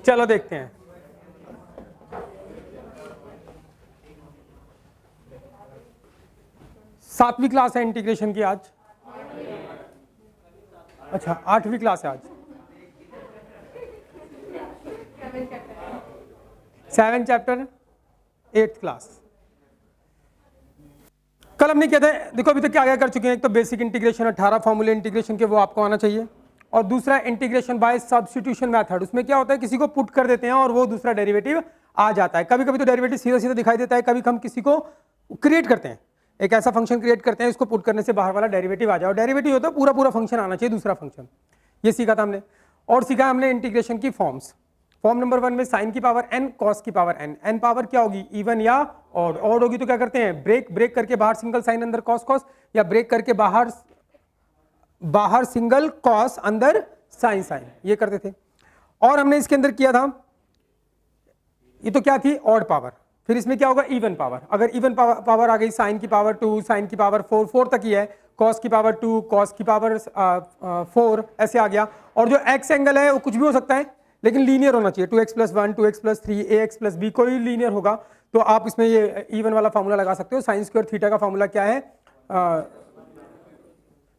चलो देखते हैं। सातवीं क्लास है इंटीग्रेशन की आज। अच्छा, 8वीं क्लास है आज। 7 चैप्टर 8th क्लास। कल हमने किया था, देखो अभी तक क्या कर चुके हैं। एक तो बेसिक इंटीग्रेशन 18 फॉर्मूले इंटीग्रेशन के, वो आपको आना चाहिए। और दूसरा इंटीग्रेशन बाय सब्स्टिट्यूशन मेथड। उसमें क्या होता है, किसी को पुट कर देते हैं और वो दूसरा डेरिवेटिव आ जाता है। कभी कभी तो डेरिवेटिव सीधा सीधा दिखाई देता है, कभी हम किसी को क्रिएट करते हैं, एक ऐसा फंक्शन क्रिएट करते हैं, इसको पुट करने से बाहर वाला डेरिवेटिव आ जाए। और डेरिवेटिव होता है पूरा पूरा फंक्शन आना चाहिए, दूसरा फंक्शन। ये सीखा था हमने। और सीखा हमने इंटीग्रेशन की फॉर्म्स। फॉर्म नंबर 1 में साइन की पावर n, कॉस की पावर n। n पावर क्या होगी, इवन या ऑड। ऑड होगी तो क्या करते हैं, ब्रेक करके बाहर सिंगल साइन अंदर कॉस कॉस, या ब्रेक करके बाहर सिंगल कॉस अंदर साइन साइन, ये करते थे। और हमने इसके अंदर किया था, ये तो क्या थी, ऑड पावर। फिर इसमें क्या होगा, इवन पावर। अगर इवन पावर आ गई, साइन की पावर 2, साइन की पावर 4, 4 तक ही है, कॉस की पावर 2, कॉस की पावर 4, ऐसे आ गया। और जो एक्स एंगल है वो कुछ भी हो सकता है, लेकिन लीनियर होना चाहिए। 2x + 1, 2x + 3, ax + b, कोई लीनियर होगा तो आप इसमें ये इवन वाला फॉर्मूला लगा सकते हो। साइन स्क्वायर थीटा का फॉर्मूला क्या है,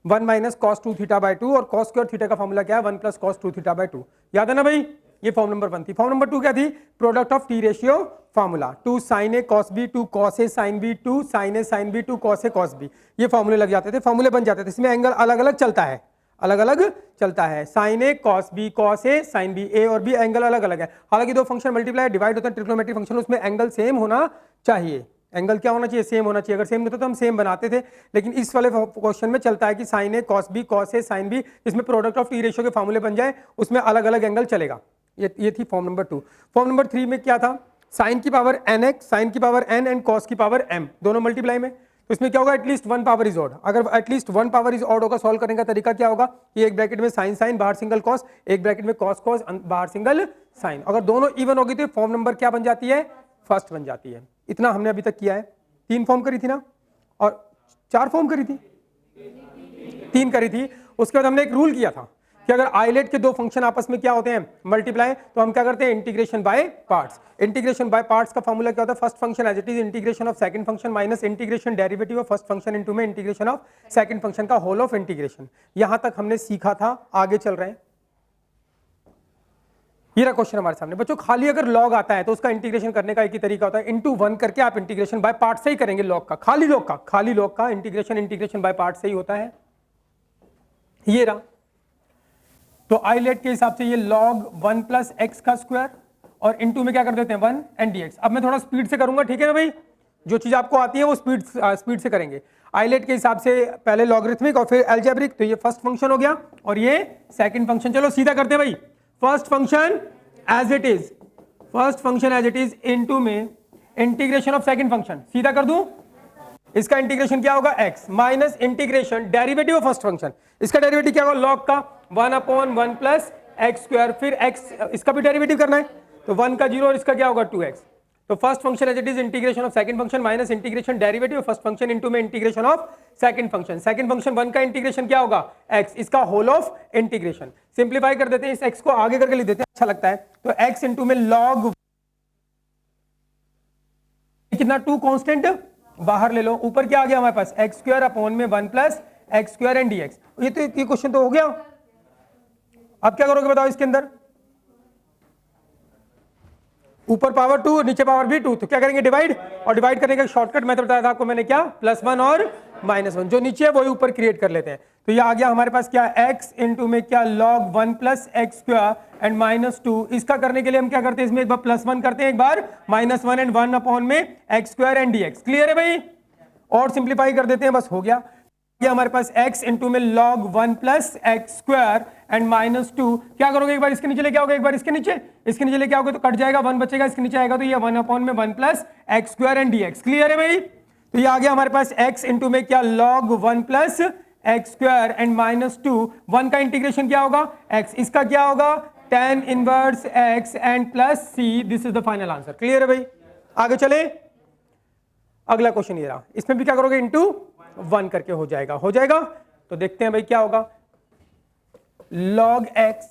1 - cos 2θ/2, और cos स्क्वायर थीटा का फॉर्मूला क्या है, 1 + cos 2θ/2। याद है ना भाई। ये फॉर्म नंबर 1 थी। फॉर्म नंबर 2 क्या थी, product of T ratio formula. 2 sin a cos b, 2 cos a sin b, 2 sin a sin b, 2 cos a cos b। ये फॉर्मूले लग जाते थे, फॉर्मूले बन जाते थे। इसमें एंगल अलग अलग चलता है, अलग अलग चलता है। sin a cos b, cos a sin b, a और b एंगल अलग अलग है। हालांकि दो फंक्शन मल्टीप्लाई डिवाइड होता है ट्रिग्नोमेट्रिक फंक्शन, उसमें एंगल सेम होना चाहिए। एंगल क्या होना चाहिए, सेम होना चाहिए। अगर सेम होता तो हम सेम बनाते थे, लेकिन इस वाले क्वेश्चन में चलता है कि sin a cos b, cos a sin b, इसमें प्रोडक्ट ऑफ टी रेशियो के फॉर्मूले बन जाए, उसमें अलग अलग एंगल चलेगा। ये थी फॉर्म नंबर 2। फॉर्म नंबर 3 में क्या था, साइन की पावर nx, साइन की पावर n एंड कॉस की पावर m, दोनों मल्टीप्लाई में। तो इसमें क्या होगा, एटलीस्ट 1 पावर इज ऑड। अगर एटलीस्ट 1 पावर इज ऑड होगा, सॉल्व करने का तरीका क्या होगा कि एक ब्रैकेट में साइन साइन बाहर सिंगल कॉस, एक ब्रैकेट में कॉस कॉस बाहर सिंगल साइन। अगर दोनों इवन होगी तो फॉर्म नंबर क्या बन जाती है, फर्स्ट बन जाती है। इतना हमने अभी तक किया है। 3 फॉर्म करी थी ना, और 4 फॉर्म करी थी, 3 करी थी। उसके बाद हमने एक रूल किया था कि अगर आइलेट के दो फंक्शन आपस में क्या होते हैं, मल्टीप्लाई, तो हम क्या करते हैं, integration by parts. Integration by parts का फॉर्मूला क्या होता है, first function as it is integration of second function minus integration derivative of first function into में इंटीग्रेशन ऑफ सेकंड फंक्शन का होल ऑफ इंटीग्रेशन। यहां तक हमने सीखा था, आगे चल रहे हैं। ये रहा क्वेश्चन हमारे सामने बच्चों। खाली अगर लॉग आता है तो उसका इंटीग्रेशन करने का एक ही तरीका होता है, इनटू 1 करके आप इंटीग्रेशन बाय पार्ट से ही करेंगे। लॉग का, खाली लॉग का इंटीग्रेशन बाय पार्ट से ही होता है। ये रहा। तो आइलेट के हिसाब से ये log 1 + x का स्क्वायर, और इनटू में क्या कर देते हैं 1 and dx। अब मैं थोड़ा स्पीड से करूंगा, ठीक है ना भाई, जो चीज आपको आती है वो स्पीड से करेंगे। आइलेट के हिसाब से पहले लॉगरिथमिक और फिर अलजेब्रिक, तो ये फर्स्ट फंक्शन हो गया और ये सेकंड फंक्शन। चलो सीधा करते हैं भाई। First function as it is into में इंटीग्रेशन ऑफ सेकंड फंक्शन, सीधा कर दूं। इसका इंटीग्रेशन क्या होगा, x minus integration derivative of first function. इसका डेरिवेटिव क्या होगा, log का 1/1 + x², फिर x इसका भी डेरिवेटिव करना है, तो 1 का 0 और इसका क्या होगा 2x। तो first function as it is integration of second function minus integration derivative of first function into में integration of second function. Second function 1 का इंटीग्रेशन क्या होगा, x, इसका होल ऑफ इंटीग्रेशन। सिंप्लीफाई कर देते हैं, इस x को आगे करके लिख देते हैं, अच्छा लगता है। तो x इनटू में log कितना, 2 कांस्टेंट बाहर ले लो, ऊपर क्या आ गया हमारे पास, x²/1 + x² एंड dx। ये क्वेश्चन तो हो गया। अब क्या करोगे बताओ, इसके अंदर ऊपर पावर 2 नीचे पावर भी 2, तो क्या करेंगे, डिवाइड। और डिवाइड करने का शॉर्टकट मेथड बताया था आपको मैंने, क्या, +1 और -1, जो नीचे है वही ऊपर क्रिएट कर लेते हैं। तो ये आ गया हमारे पास क्या, x इनटू में क्या log 1 + x² एंड -2। इसका करने के लिए हम क्या करते हैं, इसमें एक बार +1 करते हैं, एक बार -1 एंड 1/में x² एंड dx। क्लियर है भाई। और सिंप्लीफाई कर देते हैं, बस हो गया। ये हमारे पास x इनटू में log 1 + x² एंड -2। क्या करोगे, एक बार इसके नीचे लेके आओगे, एक बार इसके नीचे लेके आओगे तो कट जाएगा, 1 बचेगा, इसके नीचे आएगा तो ये 1/1 + x² एंड dx। क्लियर है भाई। तो ये आ गया हमारे पास x इनटू में क्या log 1 + x² एंड -2। 1 का इंटीग्रेशन क्या होगा, x, इसका क्या होगा tan inverse x and +c। This is the final answer. Clear है भाई। आगे चले, अगला क्वेश्चन ये रहा। इसमें भी क्या करोगे, इनटू 1 करके हो जाएगा। तो देखते हैं भाई क्या होगा, log x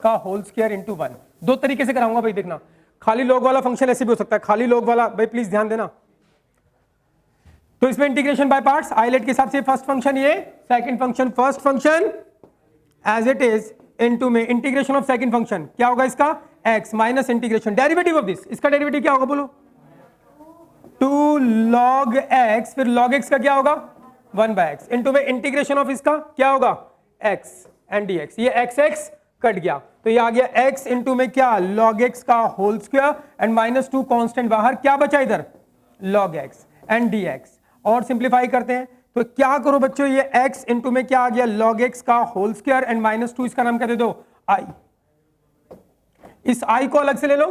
का होल स्क्वायर इनटू 1। दो तरीके से कराऊंगा भाई, देखना खाली लॉग वाला फंक्शन ऐसे भी हो सकता है, खाली लॉग वाला भाई प्लीज ध्यान देना। तो इसमें इंटीग्रेशन बाय पार्ट्स, आइलेट के हिसाब से फर्स्ट फंक्शन ये, second function, first function as it is into में इंटीग्रेशन ऑफ सेकंड फंक्शन क्या होगा इसका x minus integration derivative of this, इसका डेरिवेटिव क्या होगा बोलो 2 log x, फिर log x का क्या होगा 1 by x इनटू में इंटीग्रेशन ऑफ इसका क्या होगा x एंड dx, ये x कट गया तो ये आ गया x इनटू में क्या log x का whole square and minus 2 constant बाहर, क्या बचा इधर log x एंड dx। और सिंप्लीफाई करते हैं तो क्या करो बच्चों, ये x इनटू में क्या आ गया log x का होल स्क्वायर एंड माइनस 2, इसका नाम क्या दे दो i, इस i को अलग से ले लो,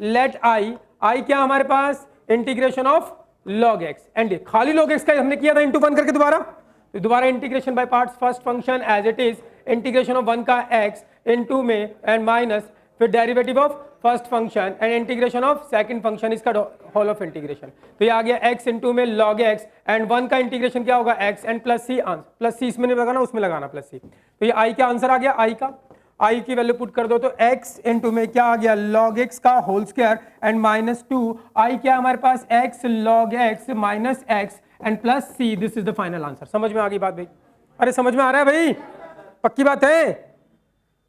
लेट i क्या हमारे पास integration of log x and खाली log x का हमने किया था इनटू 1 करके दोबारा, तो दोबारा integration by parts, first function as it is integration of 1 का x इनटू में एंड माइनस फिर derivative of first function and integration of second function, इसका होल ऑफ इंटीग्रेशन, तो ये आ गया x इनटू में log x एंड 1 का इंटीग्रेशन क्या होगा x and plus c, plus c इसमें नहीं लगाना उसमें लगाना प्लस c, तो ये i का आंसर आ गया, i का i की वैल्यू पुट कर दो तो x इनटू में क्या आ गया log x का whole square and minus 2, i क्या हमारे पास x log x minus x and plus c, this is the final answer. समझ में आ गई बात भाई? अरे समझ में आ रहा है भाई? पक्की बात है,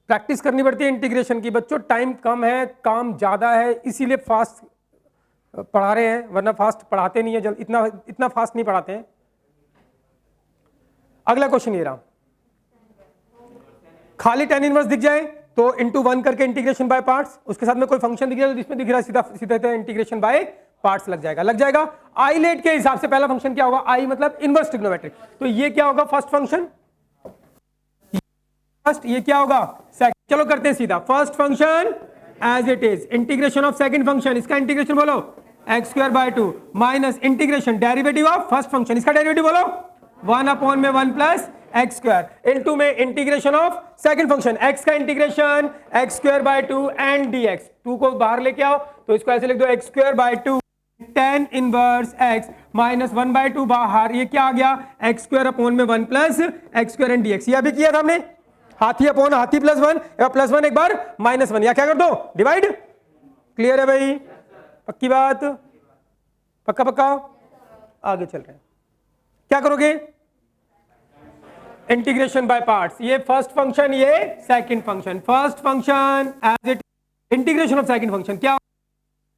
प्रैक्टिस करनी पड़ती है इंटीग्रेशन की बच्चों, टाइम कम है काम ज्यादा है इसीलिए फास्ट पढ़ा रहे हैं, वरना फास्ट पढ़ाते नहीं है, जल्द इतना फास्ट नहीं पढ़ाते हैं। अगला क्वेश्चन ये रहा, खाली tan इनवर्स दिख जाए तो इनटू 1 करके इंटीग्रेशन बाय पार्ट्स, उसके साथ में कोई फंक्शन दिख जाए तो जिसमें दिख रहा है सीधा सीधा इंटीग्रेशन बाय पार्ट्स लग जाएगा। आइलेट के हिसाब से पहला फंक्शन क्या होगा, आई मतलब इनवर्स ट्रिग्नोमेट्रिक, तो ये क्या होगा फर्स्ट फंक्शन, फर्स्ट ये क्या होगा सेकंड, चलो करते हैं सीधा, first function as it is integration of second function, इसका इंटीग्रेशन बोलो x square by 2 minus integration derivative of first function, इसका डेरिवेटिव बोलो 1 अपॉन में 1 प्लस एक्स स्क्वायर इनटू में integration of second function x का integration x square by 2 and dx, 2 को बाहर लेके आओ तो इसको ऐसे लिख दो x square by 2 tan inverse x minus 1 by 2 बाहर, ये क्या आ गया एक्स स्क्वायर अपॉन में 1 plus x square and dx, ये अभी किया था हमने हाथी अपॉन हाथी प्लस 1, प्लस 1 एक बार माइनस 1, या क्या कर दो डिवाइड। क्लियर है भाई? पक्की बात, पक्का पक्का, आगे चल रहे हैं, क्या करोगे इंटीग्रेशन बाय पार्ट्स, ये फर्स्ट फंक्शन ये second function, first function as it integration of second function क्या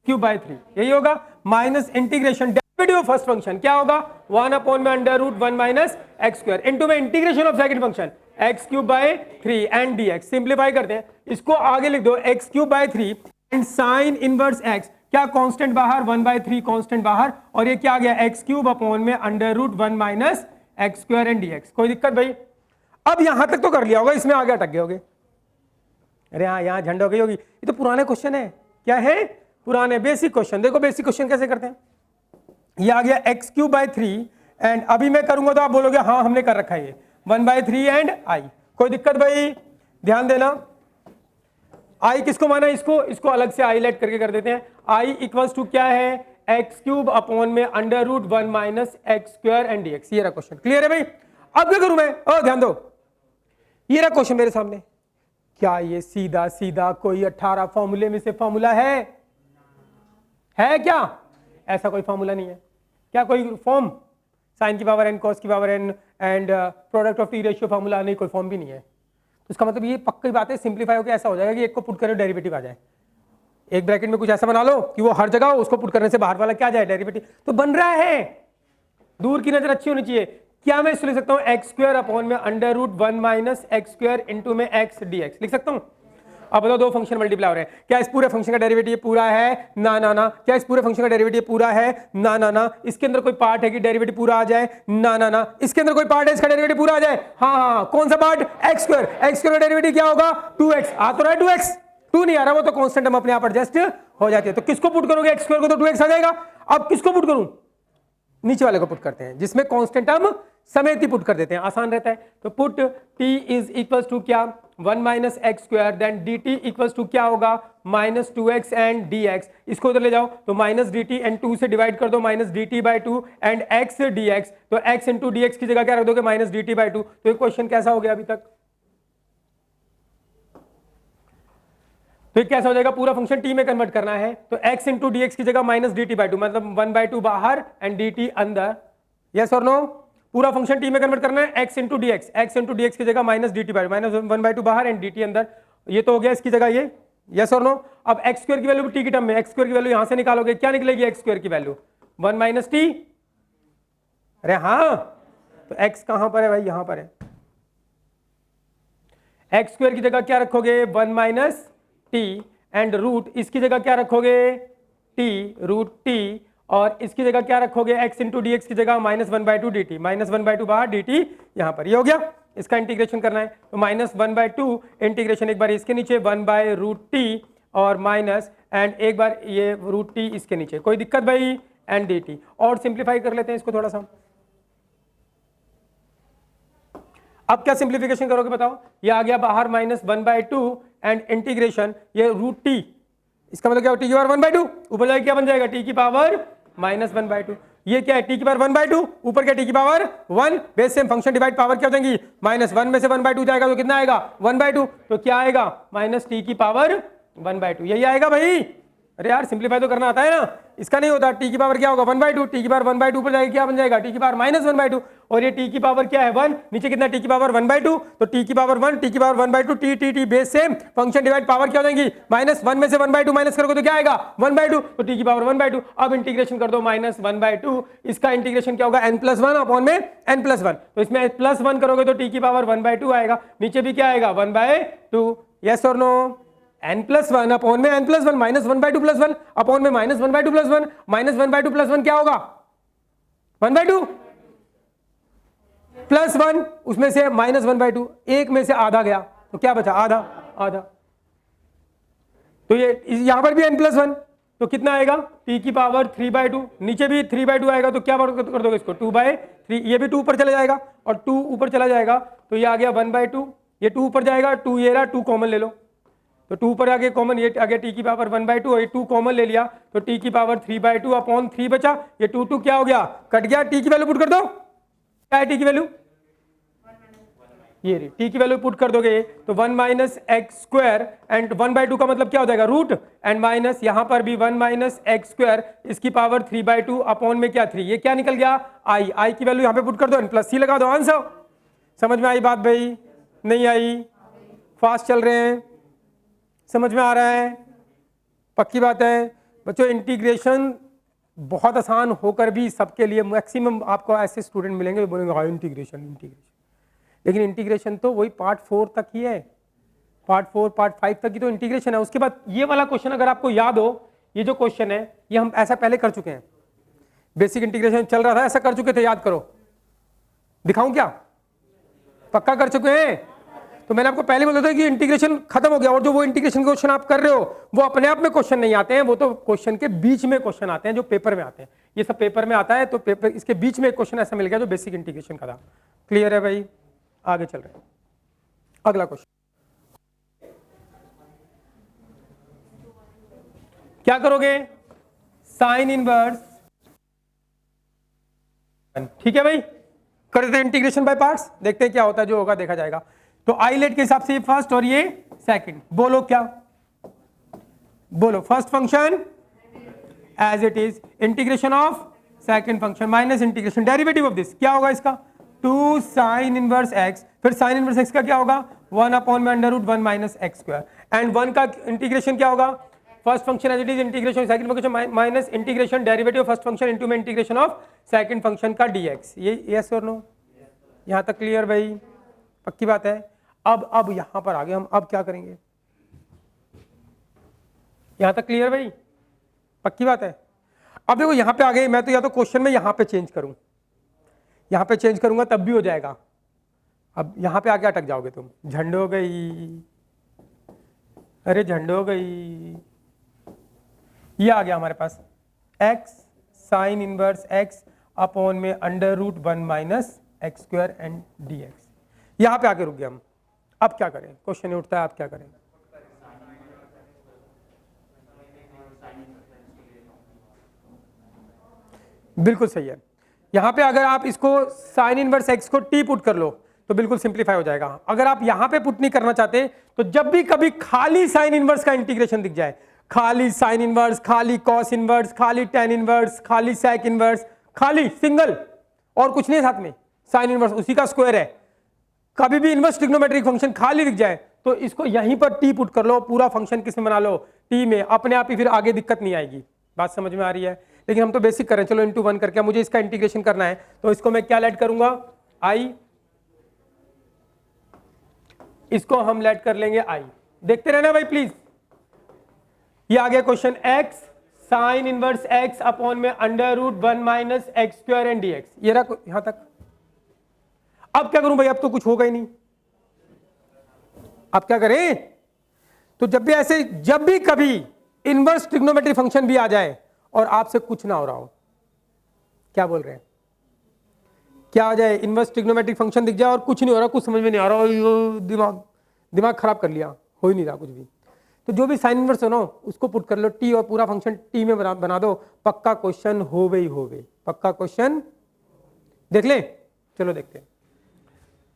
क्यूब बाय 3 यही होगा, minus integration derivative of first function क्या होगा 1 अपॉन में under root 1 minus x square into में integration of second function x cube by 3 and dx। Simplify करते हैं, इसको आगे लिख दो x cube by 3 and sine inverse x क्या कांस्टेंट बाहर 1/3 कांस्टेंट बाहर, और ये क्या आ गया एक्स क्यूब अपॉन में under root 1 minus x square and dx। कोई दिक्कत भाई? अब यहां तक तो कर लिया होगा, इसमें आगे अटक गए होगे, अरे हाँ यहाँ झंड हो गई होगी, ये तो पुराने क्वेश्चन है, क्या है पुराने बेसिक क्वेश्चन। देखो बेसिक क्वेश्चन कैसे करते हैं, ये आ गया एक्स क्यूब बाय 3 एंड अभी मैं करूंगा तो आप बोलोगे हाँ हमने कर रखा है ये 1/3 एंड आई। कोई दिक्कत भाई? ध्यान देना, आई किसको माना, इसको अलग से आईलेट करके कर देते हैं, आई इक्वल्स टू क्या है एक्स क्यूब अपॉन में under root 1 minus x square and dx। ये रहा क्वेश्चन, क्लियर है भाई? अब क्या करूं मैं, ध्यान दो, ये रहा क्वेश्चन मेरे सामने, क्या ये सीधा सीधा कोई 18 फॉर्मूले में से फॉर्मूला है क्या? ऐसा कोई फॉर्मूला नहीं है, क्या कोई फॉर्म साइन की पावर n कॉस की power n and product of T ratio formula, नहीं कोई फॉर्म भी नहीं है, तो इसका मतलब ये पक्की बात है, सिंप्लीफाई होकर ऐसा हो जाएगा कि एक को पुट करो डेरिवेटिव आ जाए, एक ब्रैकेट में कुछ ऐसा बना लो कि वो हर जगह उसको पुट करने से बाहर वाला क्या जाए डेरिवेटिव, तो बन रहा है, दूर की नजर अच्छी होनी चाहिए। क्या मैं इसको लिख सकता हूं एक्स स्क्वायर अपॉन में under root 1 minus x square into में एक्स dx लिख सकता हूं। अब बताओ दो फंक्शन मल्टीप्लाई हो रहे हैं, क्या इस पूरे फंक्शन का डेरिवेटिव पूरा है? ना ना ना। क्या इस पूरे फंक्शन का डेरिवेटिव पूरा है? ना ना ना। इसके अंदर कोई पार्ट है कि डेरिवेटिव पूरा आ जाए? ना ना ना। इसके अंदर कोई पार्ट है इसका डेरिवेटिव पूरा आ जाए? हाँ हाँ। कौन सा part? X square. X square का डेरिवेटिव क्या होगा? 2x। आ तो रहा है 2x, 2 नहीं आ रहा, वो तो कांस्टेंट हम अपने आप एडजस्ट हो जाती है। तो किसको पुट करोगे? एक्स स्क्वायर को तो 2x आ जाएगा। अब किसको पुट करूं? नीचे वाले को पुट करते हैं जिसमें कांस्टेंट हम समेत ही पुट कर देते हैं, आसान रहता है। तो put t is equals to क्या 1 minus x square, then dt equals to क्या होगा माइनस 2x एंड dx। इसको उधर ले जाओ तो माइनस dt एंड 2 से डिवाइड कर दो, minus dt by 2 and x dx। तो x इंटू dx की जगह क्या रख दोगे? Minus dt by 2। तो ये क्वेश्चन कैसा हो गया अभी तक? तो ये कैसा हो जाएगा, पूरा फंक्शन टी में कन्वर्ट करना है तो x इंटू डी एक्स की जगह minus D T by two, मतलब 1/2 बाहर एंड डी टी अंदर, यस और नो। पूरा फंक्शन टी में कन्वर्ट करना है, x into D x, x into D x की जगह minus D T by minus 1/2 बाहर एंड डी टी अंदर, ये तो हो गया इसकी जगह ये, यस और नो। अब एक्स स्क्वायर की वैल्यू टी की टर्म में, एक्स स्क्वायर की वैल्यू यहां से निकालोगे, क्या निकलेगी एक्स स्क्वायर की वैल्यू 1 माइनस टी, अरे हाँ, तो x कहां पर है भाई, यहां पर है। एक्स स्क्वायर की जगह क्या रखोगे 1 माइनस टी एंड रूट इसकी जगह क्या रखोगे t रूट t, और इसकी जगह क्या रखोगे x इंटू डी एक्स की जगह -1/2 dt, -1/2 बाहर dt यहां पर, ये हो गया। इसका इंटीग्रेशन करना है तो -1/2 इंटीग्रेशन, एक बार इसके नीचे 1/√t और माइनस एंड एक बार ये √t इसके नीचे, कोई दिक्कत भाई, एंड dt। और सिंप्लीफाई कर लेते हैं इसको थोड़ा सा। अब क्या सिंप्लीफिकेशन करोगे बताओ, ये आ गया बाहर -1/2 एंड इंटीग्रेशन ये √t, इसका मतलब क्या हो, t की पावर 1/2, ऊपर जाके क्या बन जाएगा t की पावर -1/2, ये क्या है t की पावर 1/2, ऊपर क्या t की power 1, base same function divide power क्या हो जाएंगी, -1 में से 1/2 जाएगा तो कितना आएगा 1/2, तो क्या आएगा -t की पावर 1/2, यही आएगा भाई। अरे यार सिंप्लीफाई तो करना आता है ना, इसका नहीं होता, t की पावर क्या होगा 1/2, t की पावर 1/2 ऊपर जाएगा क्या बन जाएगा t की पावर -1/2, और ये t की पावर क्या है 1, नीचे कितना t की पावर 1/2, तो t की पावर 1, t की power 1/2, t base same function divide power क्या हो जाएंगी, -1 में से 1/2 माइनस करोगे तो क्या आएगा 1/2, तो t की पावर 1/2। अब इंटीग्रेशन कर दो -1/2, इसका इंटीग्रेशन क्या होगा n+1 अपॉन में n+1, तो इसमें +1 करोगे तो t की पावर 1/2 आएगा, नीचे भी क्या आएगा 1/2, यस और नो, n+1 अपॉन में n+1, -1/2 +1 अपॉन में -1/2 +1, -1/2 +1 क्या होगा 1/2 +1, उसमें से -1/2, एक में से आधा गया तो क्या बचा आधा, आधा, तो ये यहां पर भी n+1 तो कितना आएगा t की पावर 3/2, नीचे भी 3/2 आएगा तो क्या कर दोगे इसको 2/3, ये भी 2 ऊपर चला जाएगा और 2 ऊपर चला जाएगा तो ये आ गया 1/2, ये 2 ऊपर जाएगा, 2 ये रहा, 2 कॉमन ले लो, तो 2 पर आगे कॉमन, ये आगे t की पावर 1/2 और ये 2 कॉमन ले लिया तो t की पावर 3/2 अपॉन 3 बचा, ये 2 क्या हो गया कट गया, t की वैल्यू पुट कर दो, क्या है t की वैल्यू, ये रही t की वैल्यू पुट कर दोगे तो 1 माइनस एक्स स्क्वायर एंड 1/2 का मतलब क्या हो जाएगा रूट एंड माइनस यहां पर भी 1 माइनस एक्स स्क्वायर इसकी पावर 3/2 अपॉन में क्या 3, ये क्या निकल गया i की वैल्यू यहां पे पुट कर दो, n+c लगा दो, आंसर। समझ में आई बात भाई, नहीं आई, फास्ट चल रहे हैं, समझ में आ रहा है, पक्की बात है बच्चों। इंटीग्रेशन बहुत आसान होकर भी सबके लिए मैक्सिमम आपको ऐसे स्टूडेंट मिलेंगे बोलेंगे हाँ इंटीग्रेशन, लेकिन इंटीग्रेशन तो वही पार्ट 4 तक ही है, पार्ट 4 पार्ट 5 तक ही तो इंटीग्रेशन है। उसके बाद ये वाला क्वेश्चन अगर आपको याद हो, ये जो क्वेश्चन है ये हम ऐसा पहले कर चुके हैं, बेसिक इंटीग्रेशन चल रहा था ऐसा कर चुके थे, याद करो, दिखाऊं क्या, पक्का कर चुके हैं। तो मैंने आपको पहले बोला था कि इंटीग्रेशन खत्म हो गया, और जो वो इंटीग्रेशन क्वेश्चन आप कर रहे हो वो अपने आप में क्वेश्चन नहीं आते हैं, वो तो क्वेश्चन के बीच में क्वेश्चन आते हैं जो पेपर में आते हैं, ये सब पेपर में आता है, तो पेपर इसके बीच में एक क्वेश्चन ऐसा मिल गया जो बेसिक इंटीग्रेशन का था। क्लियर है भाई, आगे चल रहे हैं, अगला क्वेश्चन क्या करोगे, साइन इनवर्स, ठीक है भाई, कर देते हैं इंटीग्रेशन बाय पार्ट्स, देखते हैं क्या होता है, जो होगा देखा जाएगा। तो आईलेट के हिसाब से ये फर्स्ट और ये सेकंड, बोलो क्या, बोलो first function as it is, integration of second function minus integration derivative of this, क्या होगा इसका 2 साइन इनवर्स एक्स, फिर साइन इनवर्स एक्स का क्या होगा 1 अपॉन में √1 माइनस एक्स स्क्वायर, एंड 1 का इंटीग्रेशन क्या होगा, first function as it is integration second function minus integration derivative first function into में इंटीग्रेशन ऑफ सेकंड फंक्शन का dx, ये यस और नो, यहां तक क्लियर भाई, पक्की बात है। अब यहां पर आगे हम अब क्या करेंगे, यहां तक क्लियर भाई, पक्की बात है। अब देखो यहां पे आ गए, मैं तो या तो क्वेश्चन में यहां पे चेंज करूं, यहां पे चेंज करूंगा तब भी हो जाएगा, अब यहां पे आके अटक जाओगे तुम, झंड हो गई, अरे झंड हो गई, ये आ गया हमारे पास x sine inverse x upon में √1 minus x square and dx, यहां पे आके रुक गए हम। अब क्या करें, क्वेश्चन ये उठता है, आप क्या करें, बिल्कुल सही है। यहां पे अगर आप इसको साइन इनवर्स x को t पुट कर लो तो बिल्कुल सिंप्लीफाई हो जाएगा। अगर आप यहां पे पुट नहीं करना चाहते तो जब भी कभी खाली साइन इनवर्स का इंटीग्रेशन दिख जाए, खाली साइन इनवर्स, खाली कॉस इनवर्स, खाली टेन इनवर्स, खाली सेक इनवर्स, खाली सिंगल और कुछ नहीं साथ में, साइन इनवर्स उसी का स्क्वायर है, कभी भी इनवर्स ट्रिग्नोमेट्रिक फंक्शन खाली दिख जाए तो इसको यहीं पर टी पुट कर लो, पूरा फंक्शन किस में बना लो, टी में, अपने आप ही फिर आगे दिक्कत नहीं आएगी। बात समझ में आ रही है? लेकिन हम तो बेसिक करें, चलो इनटू 1 करके मुझे इसका इंटीग्रेशन करना है तो इसको मैं क्या लेट करूंगा, आई, इसको हम लेट कर लेंगे आई। देखते रहना भाई प्लीज। ये आ गया question x sine inverse x upon में under root 1 minus x square and dx, ये रहा यहां तक। अब क्या करूं भाई, अब तो कुछ होगा ही नहीं, अब क्या करें? तो जब भी ऐसे, जब भी कभी इनवर्स ट्रिग्नोमेट्रिक फंक्शन भी आ जाए और आपसे कुछ ना हो रहा हो, क्या बोल रहे हैं, क्या आ जाए, इनवर्स ट्रिग्नोमेट्रिक फंक्शन दिख जाए और कुछ नहीं हो रहा, कुछ समझ में नहीं आ रहा, दिमाग खराब कर लिया, हो ही नहीं रहा कुछ भी, तो जो भी साइन इनवर्स हो ना उसको पुट कर लो टी और पूरा फंक्शन टी में बना दो, पक्का क्वेश्चन होवे ही होवे, पक्का क्वेश्चन। देख ले, चलो देखते हैं,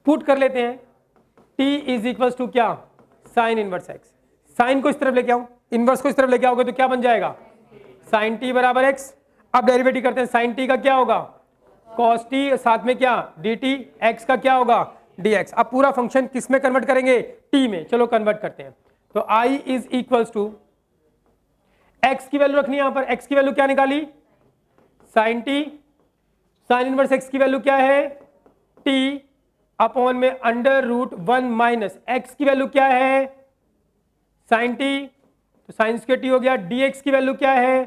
पुट कर लेते हैं टी इज इक्वल टू क्या, साइन इनवर्स एक्स, साइन को इस तरफ लेके आओ, इनवर्स को इस तरफ लेके आओगे तो क्या बन जाएगा, साइन टी बराबर एक्स। अब डेरिवेटिव करते हैं, साइन टी का क्या होगा, कॉस टी, साथ में क्या डी टी, एक्स का क्या होगा dx। अब पूरा फंक्शन किस में कन्वर्ट करेंगे, टी में, चलो कन्वर्ट करते हैं। तो i is equal to, x की वैल्यू रखनी है यहां पर, x की वैल्यू क्या निकाली, sine t, sine inverse x की वैल्यू क्या है, t अपॉन में अंडर रूट 1 माइनस x की वैल्यू क्या है, साइन टी, तो साइन स्क्वायर टी हो गया, dx की वैल्यू क्या है,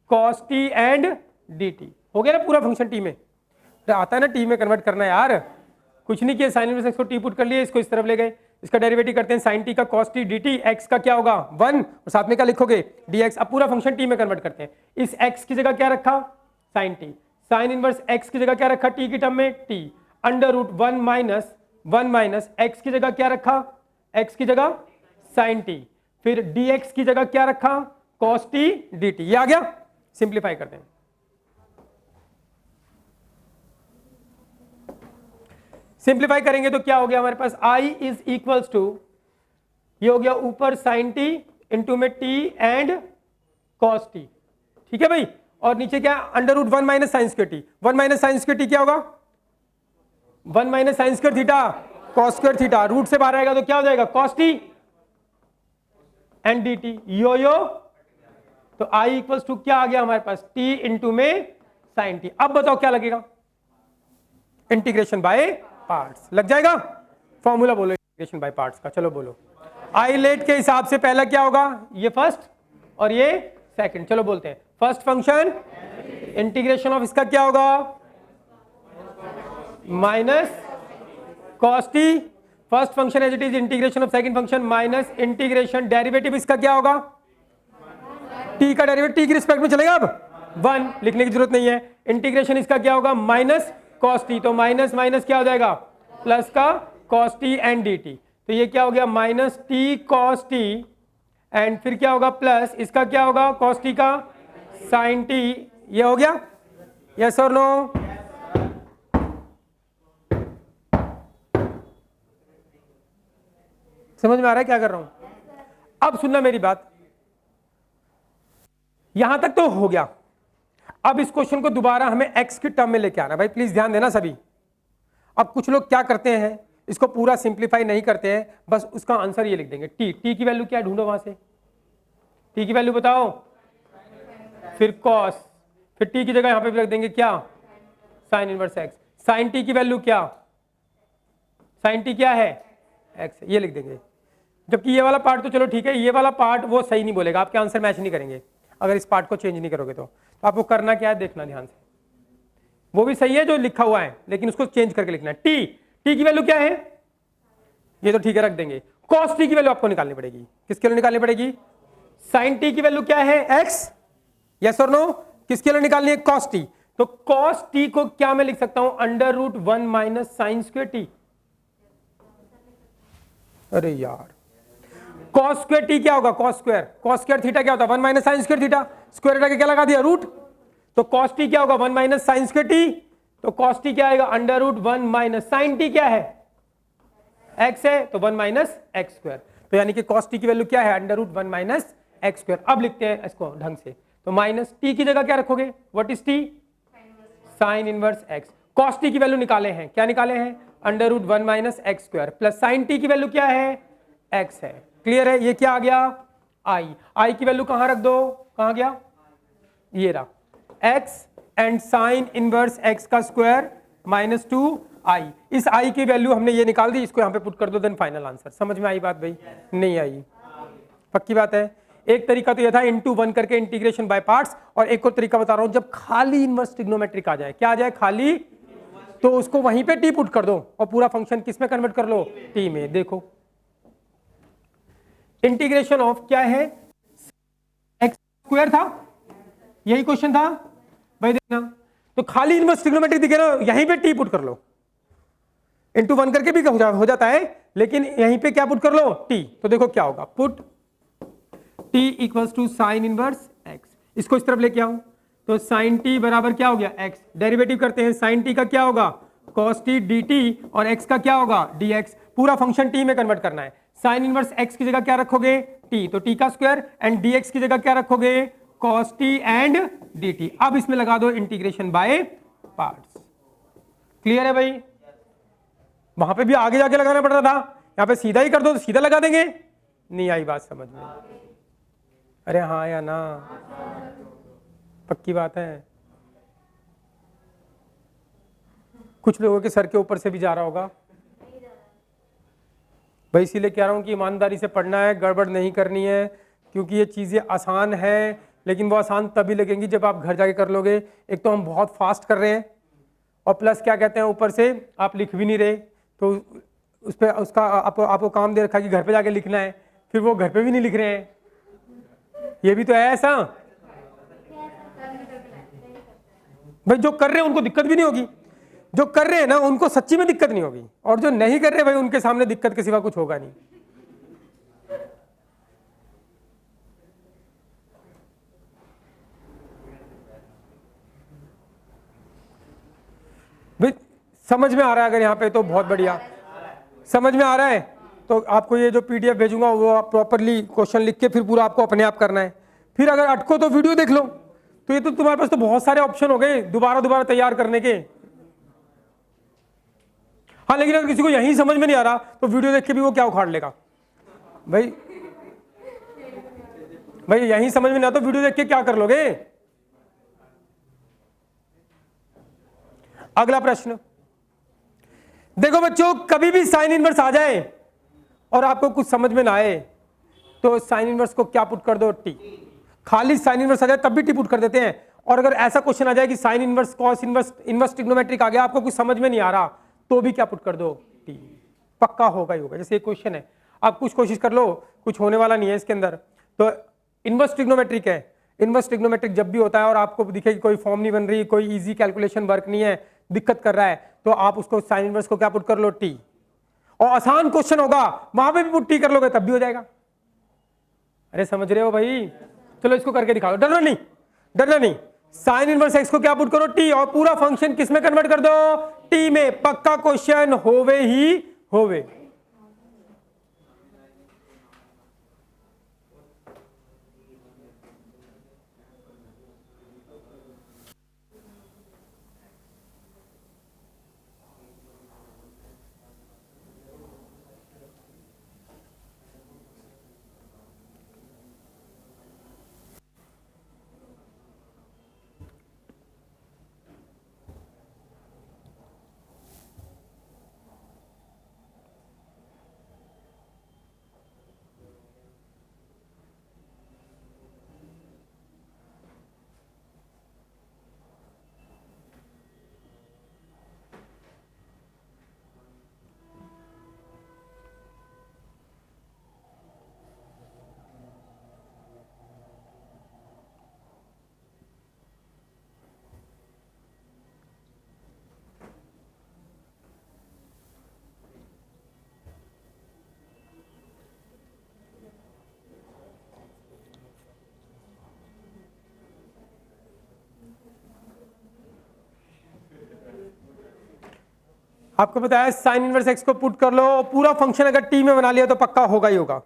कॉस टी एंड dt, हो गया ना पूरा फंक्शन टी में। आता है ना टी में कन्वर्ट करना यार, कुछ नहीं किया, साइन इनवर्स x को टी पुट कर लिया, इसको इस तरफ ले गए, इसका डेरिवेटिव करते हैं, साइन टी का cos T D T, x का क्या होगा 1 और साथ में क्या लिखोगे dx। अब पूरा फंक्शन टी में कन्वर्ट करते हैं, इस x की जगह क्या रखा, sine t, sine inverse x की जगह क्या रखा, t की टर्म में t, under root 1 minus x की जगह क्या रखा, x की जगह साइन टी, फिर dx की जगह क्या रखा, कॉस टी डी टी। ये आ गया, सिंप्लीफाई करते हैं, सिंप्लीफाई करेंगे तो क्या हो गया हमारे पास, i इज इक्वल्स टू, ये हो गया ऊपर साइन टी इंटू में t एंड कॉस टी, ठीक है भाई, और नीचे क्या, under root 1 minus sine square T, 1 minus sine square T क्या होगा, 1 minus sine square theta cos square theta, root से बाहर आएगा तो क्या हो जाएगा, cos T and D T, यो यो, तो i इक्वल्स टू क्या आ गया हमारे पास, t इंटू में साइन टी। अब बताओ क्या लगेगा, इंटीग्रेशन बाय पार्ट्स लग जाएगा, फॉर्मूला बोलो इंटीग्रेशन बाय पार्ट्स का, चलो बोलो। आई लेट के हिसाब से पहला क्या होगा, ये फर्स्ट और ये सेकंड, चलो बोलते हैं, फर्स्ट फंक्शन इंटीग्रेशन ऑफ इसका क्या होगा, minus cos t, first function as it is, integration of second function minus integration, derivative इसका क्या होगा, टी का डेरिवेटिव टी की रिस्पेक्ट में चलेगा, अब 1 लिखने की जरूरत नहीं है, इंटीग्रेशन इसका क्या होगा, माइनस कॉस टी, तो माइनस माइनस क्या हो जाएगा, प्लस का cos T and D T, तो ये क्या हो गया, minus T cos T and फिर क्या होगा, प्लस इसका क्या होगा, कॉस टी का साइन टी, ये हो गया, यस और नो। समझ में आ रहा है क्या कर रहा हूं? अब सुनना मेरी बात, यहां तक तो हो गया, अब इस क्वेश्चन को दोबारा हमें x की टर्म में लेके आना, भाई प्लीज ध्यान देना सभी। अब कुछ लोग क्या करते हैं, इसको पूरा सिंप्लीफाई नहीं करते हैं, बस उसका आंसर ये लिख देंगे, t की वैल्यू क्या है ढूंढो वहां से, t की वैल्यू बताओ, फिर cos, फिर t की जगह यहां पे भी रख देंगे क्या, sine inverse x, sine t की वैल्यू क्या, साइन t क्या है x, ये लिख देंगे। जबकि ये वाला पार्ट तो चलो ठीक है, ये वाला पार्ट वो सही नहीं बोलेगा, आपके आंसर मैच नहीं करेंगे अगर इस पार्ट को चेंज नहीं करोगे तो आपको करना क्या है, देखना ध्यान से, वो भी सही है जो लिखा हुआ है लेकिन उसको चेंज करके लिखना है। टी की वैल्यू क्या है, ये तो ठीक है रख देंगे, कॉस टी की वैल्यू आपको निकालनी पड़ेगी, किसके लिए निकालनी पड़ेगी, साइन टी की वैल्यू क्या है एक्स, यस और नो, किसके लिए निकालनी है, कॉस टी, तो कॉस टी को क्या मैं लिख सकता हूं, under root 1 minus sine square t, अरे यार कॉस स्क्वायर टी क्या होगा, कॉस स्क्वायर थीटा क्या होता है, 1 minus sine square theta, square हटा के क्या लगा दिया, रूट, तो कॉस टी क्या होगा, 1 माइनस साइन स्क्वायर टी, तो कॉस टी क्या आएगा, under root 1 minus sine t क्या है x है तो 1 माइनस एक्स स्क्वायर, तो यानी कि cos t की वैल्यू क्या है under root 1 minus x square. अब लिखते हैं इसको ढंग से, तो माइनस t की जगह क्या रखोगे, what is t, sine inverse x। cos t की वैल्यू निकाले हैं, क्या निकाले हैं, under root 1 minus x square, plus sine t की वैल्यू क्या है, x है। क्लियर है, ये क्या आ गया i की वैल्यू कहां रख दो, कहां गया, ये रहा x and sine inverse x का स्क्वायर माइनस 2i। इस i की वैल्यू हमने ये निकाल दी, इसको यहां पे पुट कर दो, देन फाइनल आंसर। समझ में आई बात भाई, नहीं आई, पक्की बात है। एक तरीका तो यह था इनटू 1 करके इंटीग्रेशन बाय पार्ट्स, और एक और तरीका बता रहा हूं, जब खाली इनवर्स ट्रिग्नोमेट्रिक आ जाए, क्या आ जाए खाली, तो उसको वहीं पे t पुट कर दो और पूरा फंक्शन किस में कन्वर्ट कर लो, t में। देखो इंटीग्रेशन ऑफ क्या है, एक्स स्क्वायर था, यही क्वेश्चन था भाई, देखना तो खाली इनवर्स ट्रिग्नोमेट्रिक दिखे ना, यहीं पे t पुट कर लो, इनटू 1 करके भी हो जाता है, लेकिन यहीं पे क्या पुट कर लो, t। तो देखो क्या होगा, put t equals to sine inverse x, इसको इस तरफ लेके आऊं तो साइन t बराबर क्या हो गया x, डेरिवेटिव करते हैं, साइन t का क्या होगा cos t dt, और x का क्या होगा dx, पूरा फंक्शन t में कन्वर्ट करना है। साइन इनवर्स x की जगह क्या रखोगे, t, तो t का स्क्वायर, एंड dx की जगह क्या रखोगे, cos t एंड dt। अब इसमें लगा दो इंटीग्रेशन बाय पार्ट्स। क्लियर है भाई, वहां पे भी आगे जाके लगाना पड़ रहा था, यहां पे सीधा ही कर दो तो सीधा लगा देंगे। नहीं आई बात समझ में, अरे हाँ या ना, पक्की बात है। कुछ लोगों के सर के ऊपर से भी जा रहा होगा भाई, इसीलिए कह रहा हूं कि ईमानदारी से पढ़ना है, गड़बड़ नहीं करनी है, क्योंकि ये चीज़ें आसान है, लेकिन वो आसान तभी लगेंगी जब आप घर जाके कर लोगे। एक तो हम बहुत फास्ट कर रहे हैं, और प्लस क्या कहते हैं, ऊपर से आप लिख भी नहीं रहे, तो उस पर उसका आपको काम दे रखा है कि घर पे जाके लिखना है, फिर वो घर पे भी नहीं लिख रहे हैं, ये भी तो है ऐसा भाई। जो कर रहे हैं उनको दिक्कत भी नहीं होगी, जो कर रहे हैं ना उनको सच्ची में दिक्कत नहीं होगी, और जो नहीं कर रहे भाई उनके सामने दिक्कत के सिवा कुछ होगा नहीं। भाई समझ में आ रहा है अगर यहाँ पे, तो बहुत बढ़िया। समझ में आ रहा है तो आपको ये जो पीडीएफ भेजूंगा वो आप प्रॉपरली क्वेश्चन लिख के फिर पूरा आपको अपने आप करना है। फिर अगर अटको तो वीडियो देख लो, तो ये तो तुम्हारे पास तो बहुत सारे ऑप्शन हो गए दोबारा तैयार करने के। हाँ, लेकिन अगर किसी को यही समझ में नहीं आ रहा तो वीडियो देख के भी वो क्या उखाड़ लेगा भाई, यही समझ में नहीं आता तो वीडियो देख के क्या कर लोगे। अगला प्रश्न देखो बच्चों, कभी भी साइन इनवर्स आ जाए और आपको कुछ समझ में ना आए तो साइन इनवर्स को क्या पुट कर दो, टी। खाली साइन इनवर्स आ जाए तब भी टी पुट कर देते हैं, और अगर ऐसा क्वेश्चन आ जाए कि sine inverse cos inverse inverse trigonometric आ गया, आपको कुछ समझ में नहीं आ रहा, तो भी क्या पुट कर दो, टी। पक्का होगा ही होगा। जैसे एक क्वेश्चन है, आप कुछ कोशिश कर लो, कुछ होने वाला नहीं है इसके अंदर, तो इनवर्स ट्रिग्नोमेट्रिक है। इनवर्स ट्रिग्नोमेट्रिक जब भी होता है और आपको दिखे कि कोई फॉर्म नहीं बन रही, कोई इजी कैलकुलेशन वर्क नहीं है, दिक्कत कर रहा है, तो आप उसको साइन इनवर्स को क्या पुट कर लो, टी। और आसान क्वेश्चन होगा वहां पे भी पुट टी कर लोगे तब भी हो जाएगा। अरे समझ रहे हो भाई, चलो इसको करके दिखाओ, डरना नहीं, डरना नहीं। साइन इनवर्स एक्स को क्या पुट करो, टी, और पूरा फंक्शन किस में कन्वर्ट कर दो, टी में। पक्का क्वेश्चन होवे ही होवे। आपको पता है साइन इनवर्स एक्स को पुट कर लो, पूरा फंक्शन अगर टी में बना लिया तो पक्का होगा ही होगा।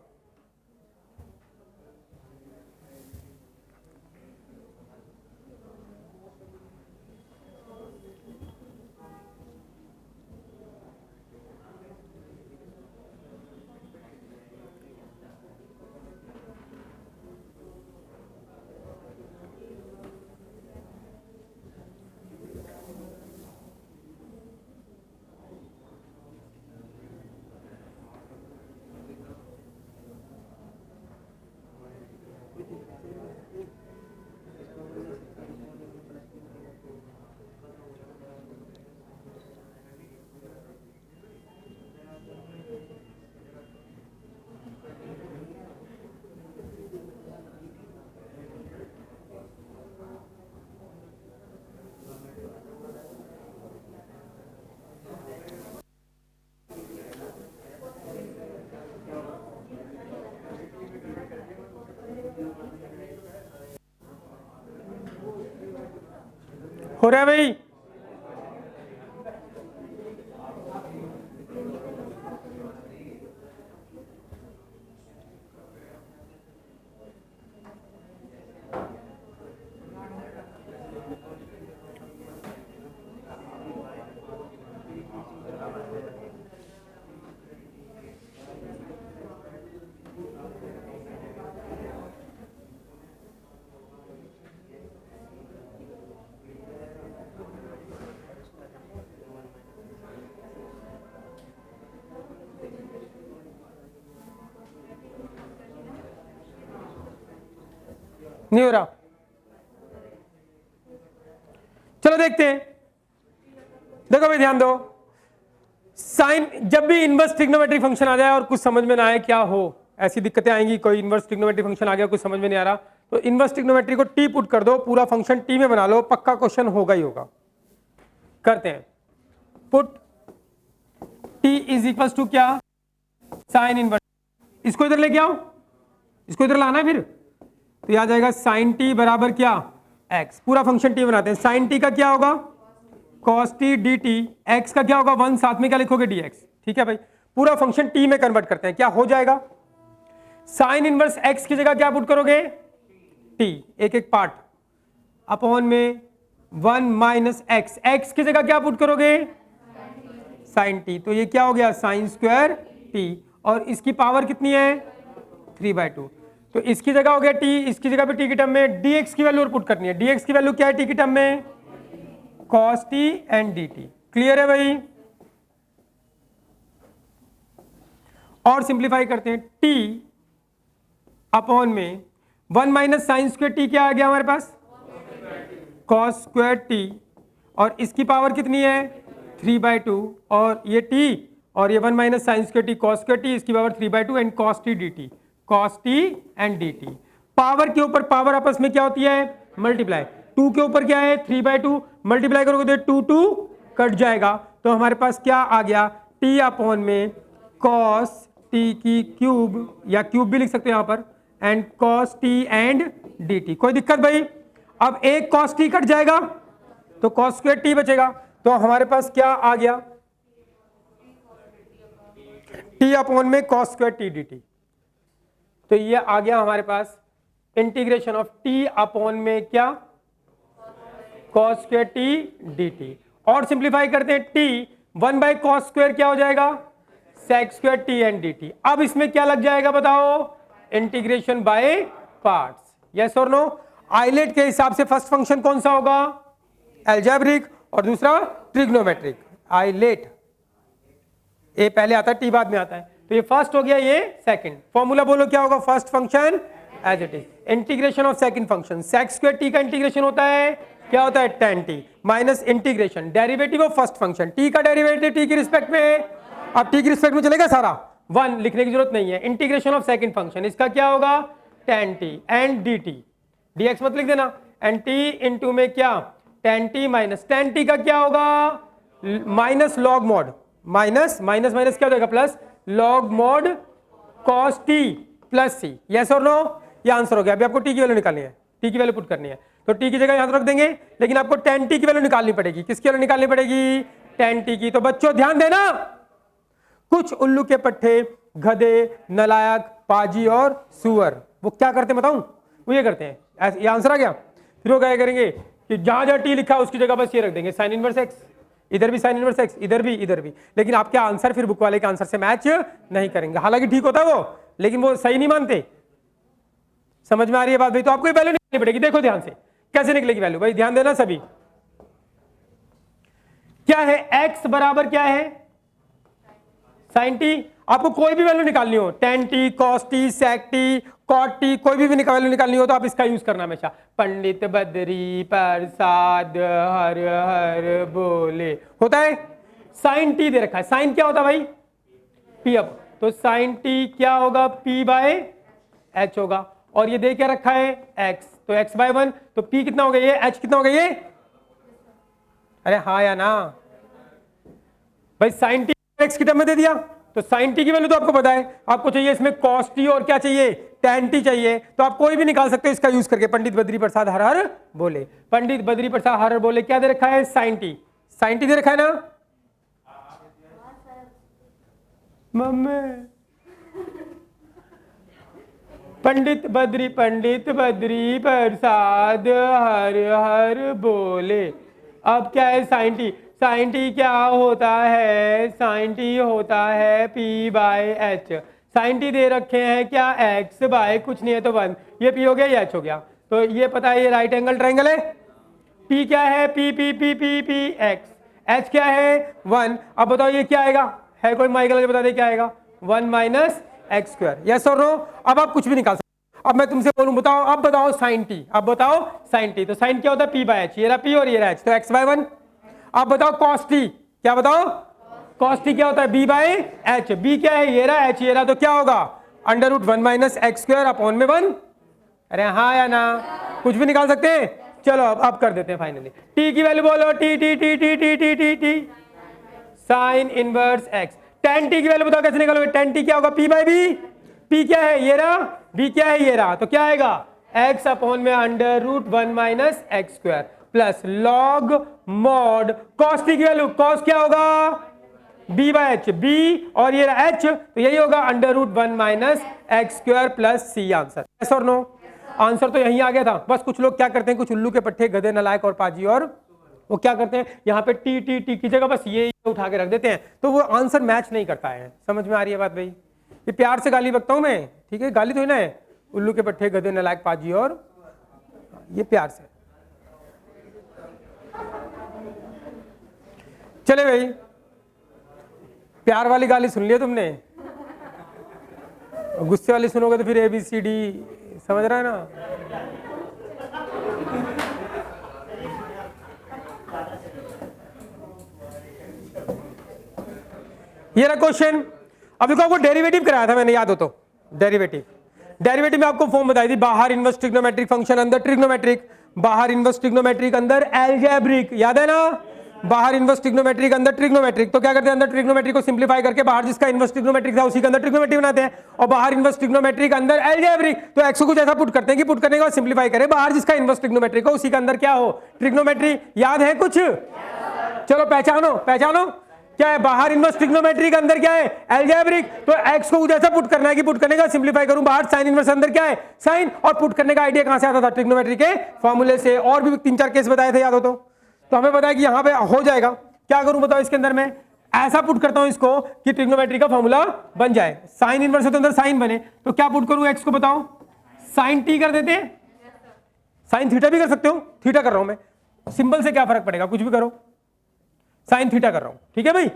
हो रहा है भाई? नहीं हो रहा? चलो देखते हैं। देखो भाई ध्यान दो, साइन जब भी इनवर्स ट्रिग्नोमेट्रिक फंक्शन आ जाए और कुछ समझ में ना आए क्या हो, ऐसी दिक्कतें आएंगी। कोई इनवर्स ट्रिग्नोमेट्रिक फंक्शन आ गया, कुछ समझ में नहीं आ रहा, तो इनवर्स ट्रिग्नोमेट्री को टी पुट कर दो, पूरा फंक्शन टी में बना लो, पक्का क्वेश्चन होगा ही होगा। करते हैं। Put T is equal to क्या? Sine inverse. इसको इधर लेके आओ, इसको इधर लाना है फिर, तो यह आ जाएगा साइन टी बराबर क्या? एक्स। पूरा फंक्शन टी बनाते हैं। साइन टी का क्या होगा? Cos T D T. X का क्या होगा? 1, साथ में क्या लिखोगे? D x. ठीक है भाई, पूरा फंक्शन टी में कन्वर्ट करते हैं, क्या हो जाएगा? साइन इनवर्स एक्स की जगह क्या पुट करोगे? टी, एक एक पार्ट, अपॉन में 1 माइनस एक्स। एक्स की जगह क्या पुट करोगे? Sine T. तो ये क्या हो गया? Sine square t. और इसकी पावर कितनी है? 3/2। तो इसकी जगह हो गया टी, इसकी जगह पे टी की टर्म में dx की वैल्यू पुट करनी है। dx की वैल्यू क्या है टी की टर्म में? cos t and dt। Clear है भाई? और सिंप्लीफाई करते हैं। t अपॉन में 1 माइनस साइन स्क्वायर टी, क्या आ गया हमारे पास? cos square t। और इसकी पावर कितनी है? 3/2। और ये t और ये 1 minus sine square T cos square t, इसकी power 3/2 and cos t dt। cos t and dt। Power के ऊपर पावर आपस में क्या होती है? मल्टीप्लाई। 2 के ऊपर क्या है? 3/2। मल्टीप्लाई करोगे तो 2 कट जाएगा, तो हमारे पास क्या आ गया? t अपॉन में cos t की क्यूब, या क्यूब भी लिख सकते हैं यहां पर, and cos t and dt। कोई दिक्कत भाई? अब एक cos t कट जाएगा तो cos स्क्वायर t बचेगा, तो हमारे पास क्या आ गया? t अपॉन में cos स्क्वायर t dt। तो ये आ गया हमारे पास इंटीग्रेशन ऑफ t अपॉन में क्या? cos square t dt। और सिंप्लीफाई करते हैं, t 1 बाई cos स्क्वायर क्या हो जाएगा? sec square t and dt। अब इसमें क्या लग जाएगा बताओ? Integration by parts. यस और नो? आइलेट के हिसाब से फर्स्ट फंक्शन कौन सा होगा? एल्जेब्रिक, और दूसरा ट्रिग्नोमेट्रिक। आइलेट ए पहले आता है, टी बाद में आता है, तो ये फर्स्ट हो गया, ये सेकंड। फॉर्मूला बोलो क्या होगा? First function as it is, integration of second function. Sec square t का इंटीग्रेशन होता है, क्या होता है? tan t minus integration derivative of first function. T का डेरिवेटिव टी की रिस्पेक्ट में, अब टी की रिस्पेक्ट में चलेगा सारा, 1 लिखने की जरूरत नहीं है। इंटीग्रेशन ऑफ सेकंड फंक्शन, इसका क्या होगा? tan t and dt। dx मत लिख देना, एंड t इंटू में क्या? tan t minus tan t का क्या होगा? Minus log mod, minus minus minus क्या हो जाएगा? Plus log mod cos t plus c। Yes और नो? ये आंसर हो गया। अभी आपको t की वैल्यू निकालनी है, t की वैल्यू पुट करनी है, तो t की जगह यहां रख देंगे, लेकिन आपको tan t की वैल्यू निकालनी पड़ेगी। किसकी वैल्यू निकालनी पड़ेगी? tan t की। तो बच्चों ध्यान देना, कुछ उल्लू के पट्टे, गधे, नलायक, पाजी और सुअर, वो क्या करते हैं बताऊं? वो ये करते हैं, ये आंसर आ गया, फिर वो क्या करेंगे कि जहां जहां टी लिखा है उसकी जगह बस ये रख देंगे साइन इनवर्स एक्स, इधर भी साइन इनवर्स एक्स, इधर भी, लेकिन आपके आंसर फिर बुक वाले के आंसर से मैच नहीं करेंगे। हालांकि ठीक होता है वो, लेकिन वो सही नहीं मानते। समझ में आ रही है बात भाई? तो आपको वैल्यू निकलनी पड़ेगी। देखो ध्यान से कैसे निकलेगी वैल्यू भाई, ध्यान देना सभी। क्या है x बराबर क्या है साइन टी। आपको कोई भी वैल्यू निकालनी हो, टेन टी, कॉस टी, सेक टी, कॉट टी, कोई भी वैल्यू निकालनी हो तो आप इसका यूज करना हमेशा। पंडित बद्री प्रसाद हर हर बोले, होता है साइन टी दे रखा है। साइन क्या होता है भाई? पी। अब तो साइन टी क्या होगा? पी बाय एच होगा, और ये दे क्या रखा है? एक्स, तो एक्स बाय 1, तो पी कितना हो गया ये, एच कितना हो गया ये? अरे हाँ या ना भाई, साइन टी एक्स की टर्म में दे दिया, तो साइन टी की वैल्यू तो आपको पता है। आपको चाहिए इसमें कॉस टी और क्या चाहिए? टैन टी चाहिए, तो आप कोई भी निकाल सकते हो इसका यूज करके। पंडित बद्री प्रसाद हर हर बोले, पंडित बद्री प्रसाद हर हर बोले क्या दे रखा है? Sine t. साइन टी दे रखा है ना मम्मी? पंडित बद्री प्रसाद हर हर बोले। अब क्या है साइन टी? साइन टी क्या होता है? साइन टी होता है P by H. Sine T दे रखे हैं क्या? एक्स बाय कुछ नहीं है तो 1, ये पी हो गया, ये एच हो गया। तो ये पता है ये राइट एंगल ट्रायंगल है। पी क्या है? P P P P P x. H क्या है? 1। अब बताओ ये क्या आएगा? है कोई माइकल बता दे क्या आएगा? 1 माइनस एक्स स्क्वायर। यस और नो? अब आप कुछ भी निकाल सकते। अब मैं तुमसे बोलूं, बताओ, अब बताओ साइन टी, अब बताओ साइन टी। तो साइन क्या होता है? पी बाय एच, ये रहा पी और ये रहा एच, तो एक्स बाय 1। अब बताओ कॉस टी, क्या बताओ? कॉस टी क्या होता है? B by H. बी क्या है? ये रहा एच, ये रहा, तो क्या होगा? Under root 1 minus x square upon में 1। अरे हाँ या ना? कुछ भी निकाल सकते हैं। चलो अब कर देते हैं फाइनली। टी की वैल्यू बोलो, T T T T T T T T sine inverse x. Ten T की वैल्यू बताओ कैसे निकालोगे? टेन टी क्या होगा? P bye B. पी क्या है? ये रहा, बी क्या है? ये रहा, तो क्या आएगा? एक्स अपॉन में under root 1 minus x square plus log mod cos t की वैल्यू, कॉस क्या होगा? बी बाय एच, बी और ये रहा एच, तो यही होगा under root 1 minus x square plus C. Answer yes और नो? आंसर तो यहीं आ गया था। बस कुछ लोग क्या करते हैं, कुछ उल्लू के पट्टे, गधे, नलायक और पाजी, और वो क्या करते हैं यहाँ पे टी टी टी की जगह बस ये उठा के रख देते हैं, तो वो आंसर मैच नहीं करता है। समझ में आ रही है बात भाई? ये प्यार से गाली बकता हूं मैं, ठीक है? गाली तो है ना, है उल्लू के पट्टे, गधे, नलायक, पाजी, और ये प्यार से। चले भाई, प्यार वाली गाली सुन लिया तुमने, गुस्से वाली सुनोगे तो फिर ABCD, समझ रहा है ना? ये रहा क्वेश्चन। अब देखो, आपको डेरिवेटिव कराया था मैंने, याद हो तो? डेरिवेटिव में आपको फॉर्म बताई थी, बाहर इनवर्स ट्रिग्नोमेट्रिक फंक्शन अंदर ट्रिग्नोमेट्रिक, बाहर इनवर्स ट्रिग्नोमेट्रिक अंदर एल्जेब्रिक, याद है ना? बाहर इनवर्स ट्रिग्नोमेट्रिक अंदर ट्रिग्नोमेट्रिक। तो क्या करते हैं, अंदर ट्रिग्नोमेट्रिक को सिंप्लीफाई करके बाहर जिसका इनवर्स ट्रिग्नोमेट्रिक था उसी के अंदर ट्रिग्नोमेट्रिक बनाते हैं, और बाहर इनवर्स ट्रिग्नोमेट्रिक अंदर एल्जेब्रिक। तो एक्स को कुछ ऐसा पुट करते हैं कि पुट करने के बाद सिंप्लीफाई करें, बाहर जिसका इनवर्स ट्रिग्नोमेट्रिक हो उसी के अंदर क्या हो? ट्रिग्नोमेट्री। याद है कुछ? चलो पहचानो पहचानो, क्या है? बाहर इनवर्स ट्रिग्नोमेट्री के अंदर क्या है? एल्जेब्रिक। तो एक्स को जैसा पुट करना है कि पुट करने का सिंप्लीफाई करूं, बाहर साइन इनवर्स अंदर क्या है? साइन। और पुट करने का आइडिया कहां से आता था? ट्रिग्नोमेट्री के फॉर्मूले से। और भी 3-4 केस बताए थे, याद हो तो हमें पता है कि यहां पे हो जाएगा। क्या करूं बताओ? इसके अंदर मैं ऐसा पुट करता हूं इसको कि ट्रिग्नोमेट्री का फॉर्मूला बन जाए। साइन इनवर्स है तो अंदर साइन बने, तो क्या पुट करूं एक्स को बताओ? साइन टी कर देते हैं, साइन थीटा भी कर सकते हो, थीटा कर रहा हूं मैं, सिंबल से क्या फर्क पड़ेगा? कुछ भी करो, साइन थीटा कर रहा हूं, ठीक है भाई?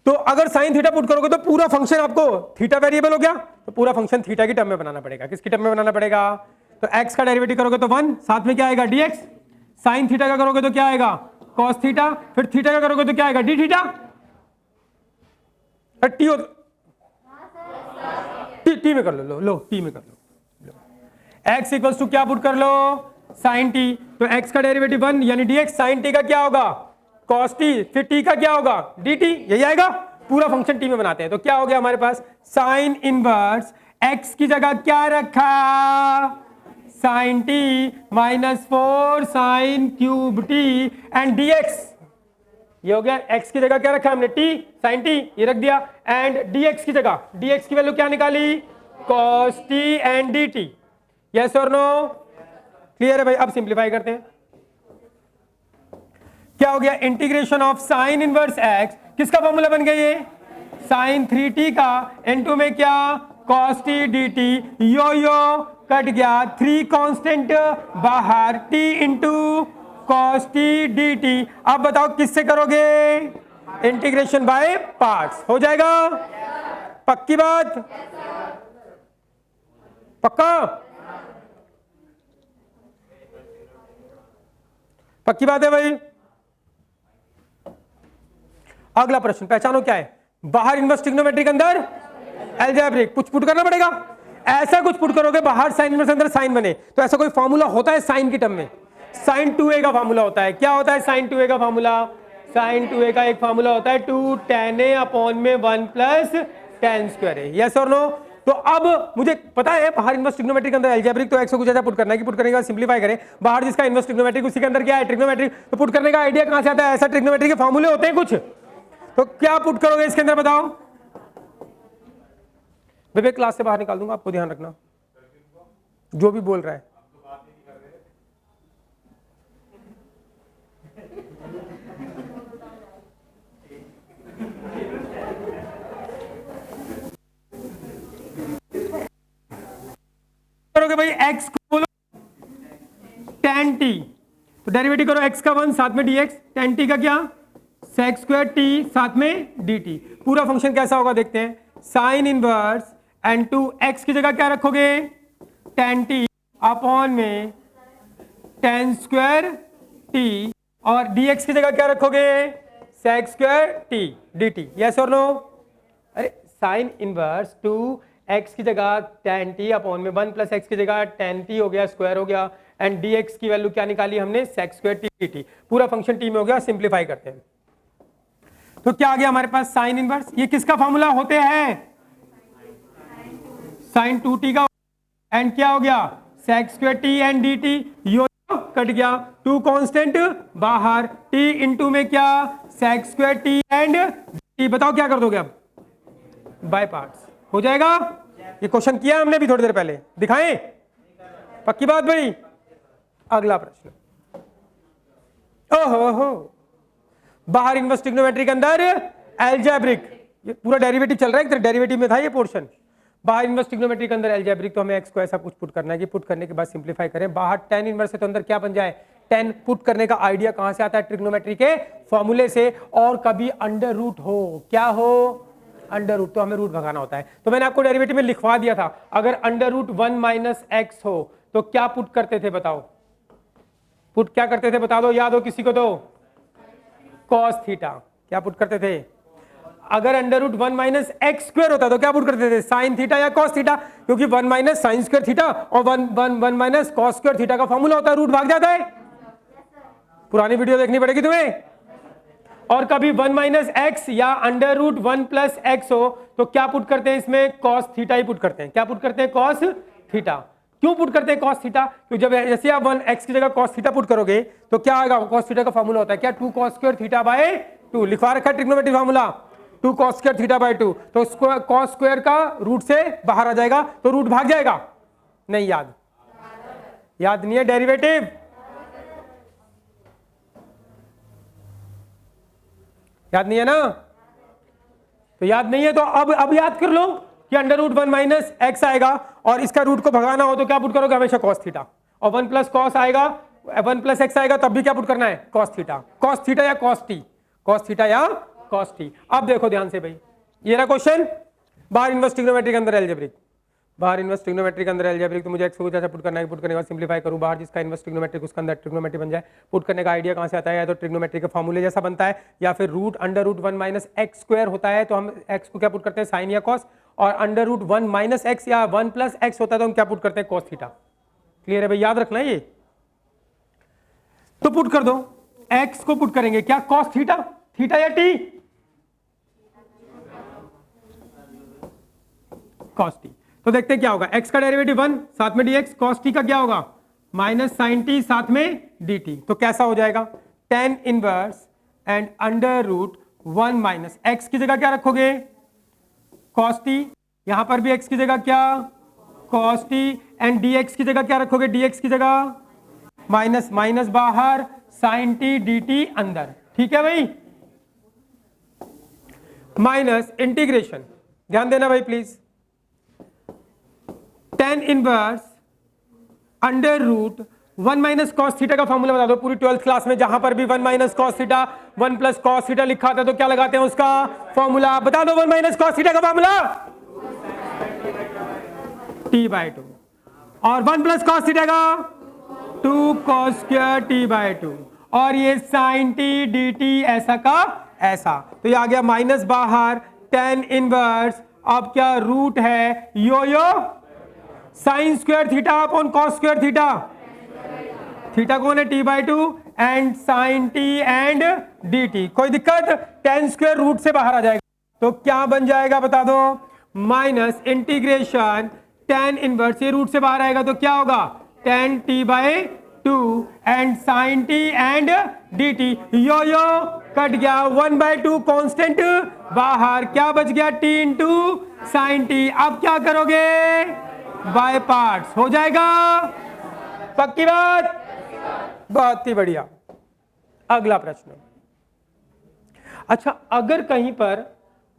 तो अगर साइन थीटा पुट करोगे तो पूरा फंक्शन आपको थीटा वेरिएबल हो गया, तो पूरा फंक्शन थीटा की टर्म में बनाना पड़ेगा। किसकी टर्म में बनाना पड़ेगा? तो एक्स का डेरिवेटिव करोगे तो 1, साथ में क्या आएगा? dx। साइन थीटा का करोगे तो क्या आएगा? Cos theta. फिर थीटा का करोगे तो क्या आएगा? D theta. टी टी में कर लो टी में कर लो। एक्स इक्वल्स टू क्या पुट कर लो? Sine T. तो एक्स का डेरिवेटिव 1 यानी dx, साइन टी का क्या होगा? कॉस टी, फिर टी का क्या होगा? dt। यही आएगा। पूरा फंक्शन टी में बनाते हैं, तो क्या हो गया हमारे पास? साइन इनवर्स एक्स की जगह क्या रखा? Sine t minus 4 sine cube t and dx। ये हो गया, x की जगह क्या रखा हमने, t sin t, ये रख दिया, एंड dx की जगह, dx की वैल्यू क्या निकाली, cos t and dt, yes और नो, क्लियर है भाई। अब सिंप्लीफाई करते हैं, क्या हो गया, integration of sine inverse x, किसका फॉर्मूला बन गया ये, साइन 3t का, इनटू में क्या, cos t dt, यो यो कट गया, 3 कांस्टेंट बाहर, t into cos t dt। अब बताओ किससे करोगे, इंटीग्रेशन बाय पार्ट्स, हो जाएगा, पक्की बात, पक्का, पक्की बात है भाई। अगला प्रश्न पहचानो क्या है, बाहर इनवर्स ट्रिग्नोमेट्री के अंदर अलजेब्रिक, कुछ पुट करना पड़ेगा, ऐसा कुछ पुट करोगे बाहर साइन इनवर्स अंदर साइन बने, तो ऐसा कोई फॉर्मूला होता है साइन की टर्म में, साइन 2a का फॉर्मूला होता है, क्या होता है साइन 2a का फॉर्मूला, साइन 2a का एक फॉर्मूला होता है 2 tan a अपॉन में 1 plus tan square a, yes और नो। तो अब मुझे पता है बाहर इनवर्स ट्रिग्नोमेट्री के अंदर अलजेब्रिक, तो x को कुछ ऐसा पुट करना है कि पुट करने के बाद सिंप्लीफाई करें, बाहर जिसका इनवर्स ट्रिग्नोमेट्रिक उसी के अंदर क्या है ट्रिग्नोमेट्रिक, तो पुट करने का आइडिया कहां से आता है, ऐसा ट्रिग्नोमेट्री के फॉर्मूले होते हैं कुछ, तो क्या पुट करोगे इसके अंदर बताओ, विवेक क्लास से बाहर निकाल दूंगा, आपको ध्यान रखना जो भी बोल रहा है। करोगे भाई x को बोलो tan t, तो डेरिवेटिव करो x का 1 साथ में dx, tan t का क्या sec स्क्वायर t साथ में dt, पूरा फंक्शन कैसा होगा देखते हैं, sine inverse and two x की जगह क्या रखोगे tan t अपॉन में tan स्क्वायर t, और dx की जगह क्या रखोगे sec square t dt, yes और नो। अरे साइन इनवर्स टू x की जगह tan t अपॉन में 1 प्लस x की जगह tan t हो गया, स्क्वायर हो गया, एंड dx की वैल्यू क्या निकाली हमने sec स्क्वायर t dt, पूरा फंक्शन t में हो गया, सिंप्लीफाई करते हैं, तो क्या आ गया हमारे पास साइन इनवर्स, ये किसका फॉर्मूला होते हैं, साइन 2t का, एंड क्या हो गया sec square t and dt, yo cut गया, 2 कांस्टेंट बाहर, t इंटू में क्या sec square t and dt, बताओ क्या कर दोगे अब, बाय पार्ट्स, हो जाएगा। ये क्वेश्चन किया हमने भी थोड़ी देर पहले, दिखाएं, पक्की बात भाई। अगला प्रश्न, ओहो हो, बाहर इनवर्स ट्रिग्नोमेट्री के अंदर अलजेब्रिक, ये पूरा डेरिवेटिव चल रहा है, डेरिवेटिव में था ये पोर्शन, बाहर इनवर्स ट्रिग्नोमेट्री के अंदर अलजेब्रिक, तो हमें x को ऐसा कुछ पुट करना है कि पुट करने के बाद सिंप्लीफाई करें, बाहर tan इनवर्स है तो अंदर क्या बन जाए tan, पुट करने का आइडिया कहां से आता है, ट्रिग्नोमेट्री के फॉर्मूले से, और कभी अंडर रूट हो, क्या हो अंडर रूट, तो हमें रूट भगाना होता है, तो मैंने आपको डेरिवेटिव में लिखवा दिया था, अगर अंडर रूट 1 माइनस एक्स हो तो क्या पुट करते थे बताओ, पुट क्या करते थे बता दो, याद हो किसी को तो, cos थीटा, क्या पुट करते थे, अगर under root 1 minus x square होता तो क्या पुट करते थे, साइन थीटा या cos थीटा, क्योंकि 1 माइनस साइन स्क्वायर थीटा और 1 माइनस cos स्क्वायर थीटा का फॉर्मूला होता है, रूट भाग जाता है, पुरानी वीडियो देखनी पड़ेगी तुम्हें। और कभी 1 माइनस एक्स या अंडर रूट 1 प्लस एक्स हो तो क्या पुट करते हैं इसमें, cos थीटा ही पुट करते हैं, क्या पुट करते हैं cos थीटा, क्यों पुट करते हैं cos थीटा, क्योंकि जब जैसे आप 1 एक्स की जगह cos थीटा पुट करोगे तो क्या आएगा, cos थीटा का फॉर्मूला होता है क्या 2 cos स्क्वायर थीटा बाय 2, लिखवा रखा है trigonometry formula 2 cos square theta by 2, तो cos स्क्वायर का रूट से बाहर आ जाएगा तो रूट भाग जाएगा, नहीं याद, याद नहीं है डेरिवेटिव, याद नहीं है ना, तो याद नहीं है तो अब याद कर लो कि अंडर रूट 1 माइनस एक्स आएगा और इसका रूट को भगाना हो तो क्या पुट करोगे हमेशा cos थीटा, और 1 प्लस कॉस आएगा, 1 प्लस एक्स आएगा तब भी क्या पुट करना है cos थीटा या cos t, cos थीटा या cos t। अब देखो ध्यान से भाई, ये रहा क्वेश्चन, बाहर इनवर्स ट्रिग्नोमेट्री के अंदर अलजेब्रिक, बाहर इनवर्स ट्रिग्नोमेट्री के अंदर अलजेब्रिक, तो मुझे x को जैसा पुट करना है, पुट करने के बाद सिंप्लीफाई करूं, बाहर जिसका इनवर्स ट्रिग्नोमेट्रिक उसका अंदर ट्रिग्नोमेट्री बन जाए, पुट करने का आइडिया कहां से आता है, या तो ट्रिग्नोमेट्री के फॉर्मूले जैसा बनता है, या फिर root under root 1 minus x square होता है तो हम x को क्या पुट करते हैं साइन या cos, और अंडर रूट 1 माइनस एक्स या 1 प्लस एक्स होता है तो हम क्या पुट करते हैं cos थीटा, क्लियर है भाई, याद रखना है ये, तो पुट कर दो, x को पुट करेंगे क्या cos थीटा, थीटा या t, cos t, तो देखते हैं क्या होगा, x का डेरिवेटिव 1 साथ में dx, cos t का क्या होगा माइनस साइन t साथ में dt, तो कैसा हो जाएगा tan inverse and under root 1 minus x की जगह क्या रखोगे cos t, यहां पर भी x की जगह क्या cos t एंड dx की जगह क्या रखोगे dx की जगह माइनस माइनस बाहर sin t dt अंदर। ठीक है भाई, माइनस इंटीग्रेशन, ध्यान देना भाई please, tan inverse under root 1 minus cos theta का फॉर्मूला बता दो पूरी 12th क्लास में, जहां पर भी 1 minus cos theta 1 plus cos theta लिखा था तो क्या लगाते हैं उसका फॉर्मूला, बता दो 1 माइनस कॉस थीटा का फॉर्मूला t/2 और 1 प्लस कॉस थीटा का 2 cos स्क्वायर t/2 और ये sin t dt ऐसा का ऐसा, तो ये आ गया माइनस बाहर tan इनवर्स, अब क्या रूट है यो यो sine square theta upon cos square theta, theta कौन है t/2 and sine t and dt, कोई दिक्कत, tan स्क्वायर रूट से बाहर आ जाएगा तो क्या बन जाएगा बता दो, माइनस इंटीग्रेशन tan इनवर्स, ये रूट से बाहर आएगा तो क्या होगा tan t/2 and sine t and dt, यो यो कट गया 1/2 कांस्टेंट बाहर, क्या बच गया t इंटू साइन t, अब क्या करोगे बाय पार्ट्स, हो जाएगा, पक्की बात, बहुत ही बढ़िया। अगला प्रश्न, अच्छा अगर कहीं पर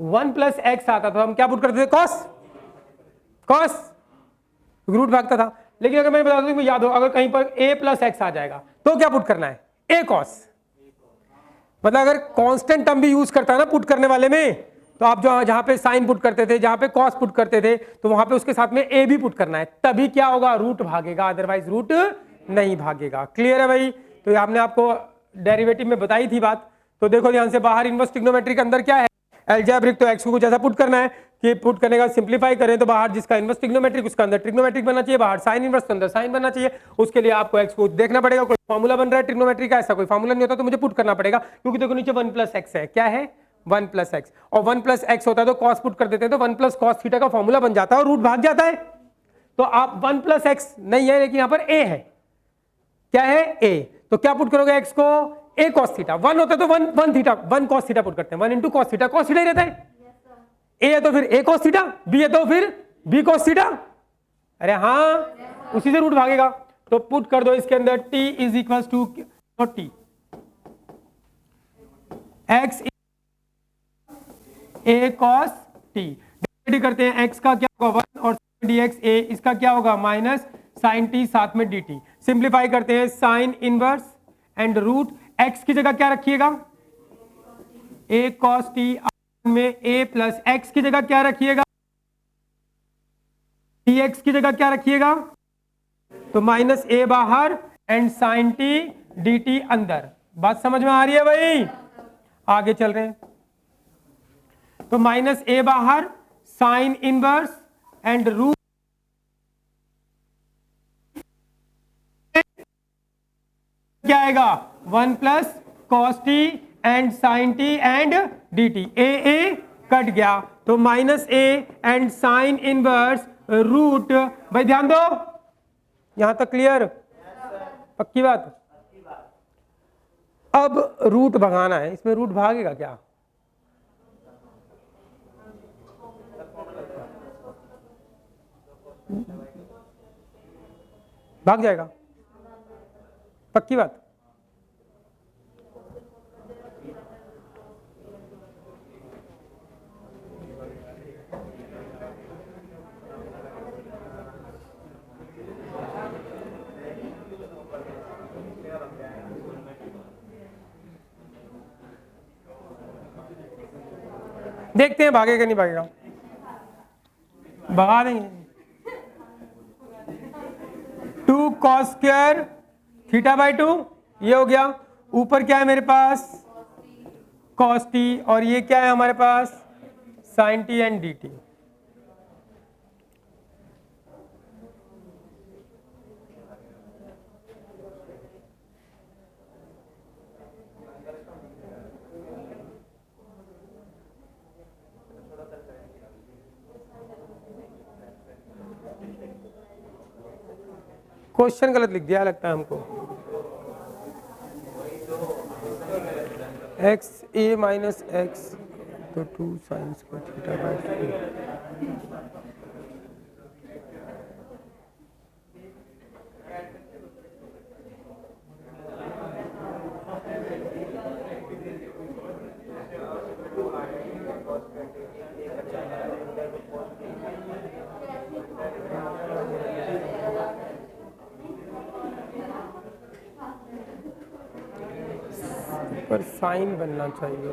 1 प्लस एक्स आता तो हम क्या पुट करते थे कॉस, कॉस रूट भागता था, लेकिन अगर मैं बता दूं याद हो अगर कहीं पर a प्लस एक्स आ जाएगा तो क्या पुट करना है a कॉस, मतलब अगर कांस्टेंट टर्म भी यूज करता है ना पुट करने वाले में, तो आप जो जहां पे साइन पुट करते थे जहां पे कॉस पुट करते थे तो वहां पे उसके साथ में a भी पुट करना है, तभी क्या होगा रूट भागेगा, अदरवाइज रूट नहीं भागेगा। क्लियर है भाई, तो ये आपने आपको डेरिवेटिव में बताई थी बात, तो देखो ध्यान से, बाहर इनवर्स ट्रिग्नोमेट्री के अंदर क्या है एल्जेब्रिक, तो एक्स को कुछ ऐसा पुट करना है कि पुट करने का सिंप्लीफाई करें तो बाहर जिसका इनवर्स ट्रिग्नोमेट्रिक उसका अंदर ट्रिग्नोमेट्रिक बनना चाहिए, बाहर साइन इनवर्स के अंदर साइन बनना चाहिए, उसके लिए आपको एक्स को देखना पड़ेगा कोई फॉर्मूला बन रहा है ट्रिग्नोमेट्री का, ऐसा कोई फॉर्मूला नहीं होता तो मुझे पुट करना पड़ेगा, क्योंकि देखो नीचे 1 प्लस एक्स है, क्या है 1 प्लस एक्स, और 1 प्लस एक्स होता है तो कॉस पुट कर देते हैं तो 1 प्लस कॉस थीटा का फॉर्मूला बन जाता है और रूट भाग जाता है, तो आप 1 प्लस एक्स नहीं है लेकिन यहां पर a है, क्या है a, तो क्या पुट करोगे x को a cos थीटा, 1 होता है तो 1 थीटा 1 cos थीटा पुट करते हैं, 1 into cos theta, cos theta ही रहता है, a है तो फिर a cos थीटा, b है तो फिर b cos थीटा, अरे हाँ उसी से रूट भागेगा, तो पुट कर दो इसके अंदर t is equal to t x a cos t, divide करते हैं x का क्या होगा 1 और dx a, इसका क्या होगा माइनस साइन t साथ में dt, सिंप्लीफाई करते हैं sine inverse and root, x की जगह क्या रखिएगा a cos t में a प्लस x की जगह क्या रखिएगा dx की जगह क्या रखिएगा, तो माइनस a बाहर एंड साइन t dt अंदर, बात समझ में आ रही है भाई, आगे चल रहे हैं, तो माइनस a बाहर साइन इनवर्स एंड रूट क्या आएगा 1 plus cos T and sine t and D t, a cut गया तो minus a and sine inverse root, भाई ध्यान दो यहां तक क्लियर, पक्की बात, अब रूट भगाना है, इसमें रूट भागेगा क्या, भाग जाएगा, पक्की बात, देखते हैं भागेगा नहीं भागेगा, भगा देंगे, 2 cos स्क्वायर थीटा/2 ये हो गया, ऊपर क्या है मेरे पास cos t और ये क्या है हमारे पास sin t and dt, question गलत लिख दिया लगता है हमको, एक्स ए माइनस एक्स तो 2 साइन स्क्वायर थीटा बाई 2। पर साइन बनना चाहिए।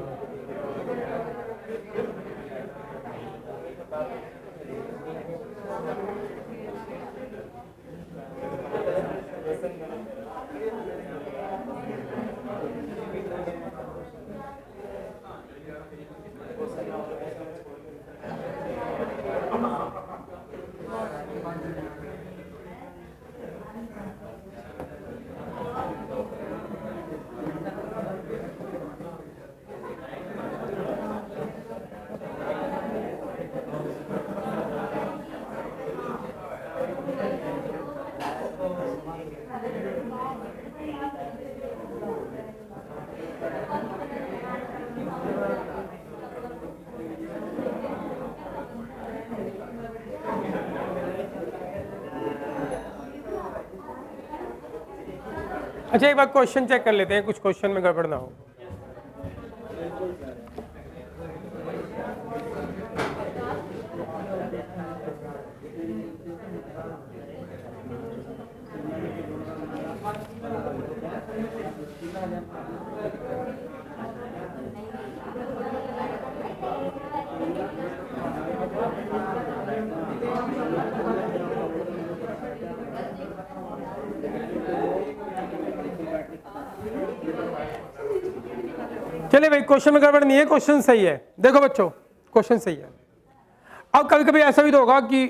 अच्छा एक बार क्वेश्चन चेक कर लेते हैं, कुछ क्वेश्चन में गड़बड़ ना हो। चलिए भाई, क्वेश्चन में गड़बड़ नहीं है, क्वेश्चन सही है। देखो बच्चों, क्वेश्चन सही है। अब कभी कभी ऐसा भी तो होगा कि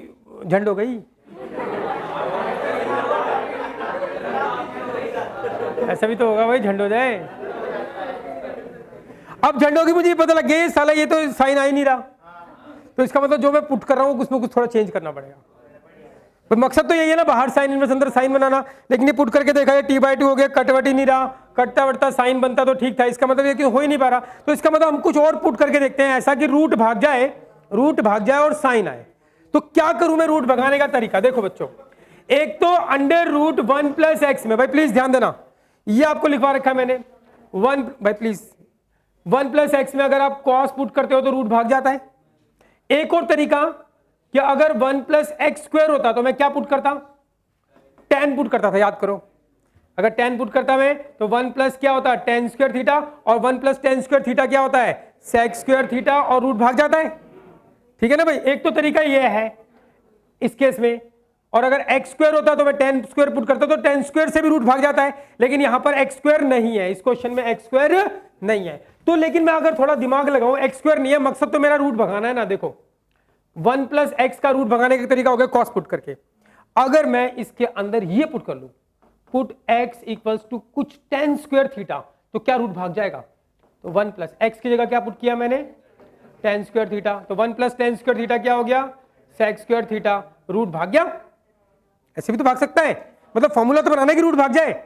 झंड हो गई, ऐसा भी तो होगा भाई, झंड हो जाए। अब झंडों की मुझे ये पता लग गया साला ये तो साइन आ ही नहीं रहा, तो इसका मतलब जो मैं पुट कर रहा हूँ उसमें कुछ थोड़ा चेंज करना पड़ेगा। तो मकसद तो यही है ना, बाहर साइन इनवर्स अंदर साइन बनाना। लेकिन ये पुट करके देखा है t/2 हो गया, कटवट ही नहीं रहा, कटता वटता साइन बनता तो ठीक था। इसका मतलब ये कि हो ही नहीं पा रहा, तो इसका मतलब हम कुछ और पुट करके देखते हैं, ऐसा कि रूट भाग जाए और साइन आए। तो क्या करूं मैं रूट भगाने का तरीका? देखो बच्चों, एक तो अंडर रूट 1 प्लस एक्स में, भाई प्लीज ध्यान देना, ये आपको लिखवा रखा है मैंने 1, भाई प्लीज 1 प्लस एक्स में अगर आप कॉस पुट करते हो तो रूट भाग जाता है। एक और तरीका कि अगर 1 प्लस एक्स स्क्वायर होता तो मैं क्या पुट करता? tan पुट करता था, याद करो। अगर tan पुट करता मैं तो 1 प्लस क्या होता है? tan स्क्वायर थीटा, और 1 प्लस tan स्क्वायर थीटा क्या होता है? sec स्क्वायर थीटा, और रूट भाग जाता है। ठीक है ना भाई, एक तो तरीका ये है इस केस में। और अगर x स्क्वायर होता तो मैं tan स्क्वायर पुट करता तो tan स्क्वायर से भी रूट भाग जाता है, लेकिन यहां पर x स्क्वायर नहीं है, इस क्वेश्चन में x स्क्वायर नहीं है। तो लेकिन मैं अगर थोड़ा दिमाग लगाऊं, x स्क्वायर नहीं है, मकसद तो मेरा रूट भगाना है ना। देखो 1 प्लस एक्स का रूट भगाने का तरीका हो गया कॉस पुट करके। अगर मैं इसके अंदर ये पुट कर लूं, पुट x इक्वल्स टू कुछ tan स्क्वायर थीटा, तो क्या रूट भाग जाएगा? तो 1 प्लस एक्स की जगह क्या पुट किया मैंने? tan square theta. तो 1 प्लस tan स्क्वायर थीटा क्या हो गया? sec स्क्वायर थीटा, रूट भाग गया। ऐसे भी तो भाग सकता है, मतलब फॉर्मूला तो बनाना है कि रूट भाग जाए।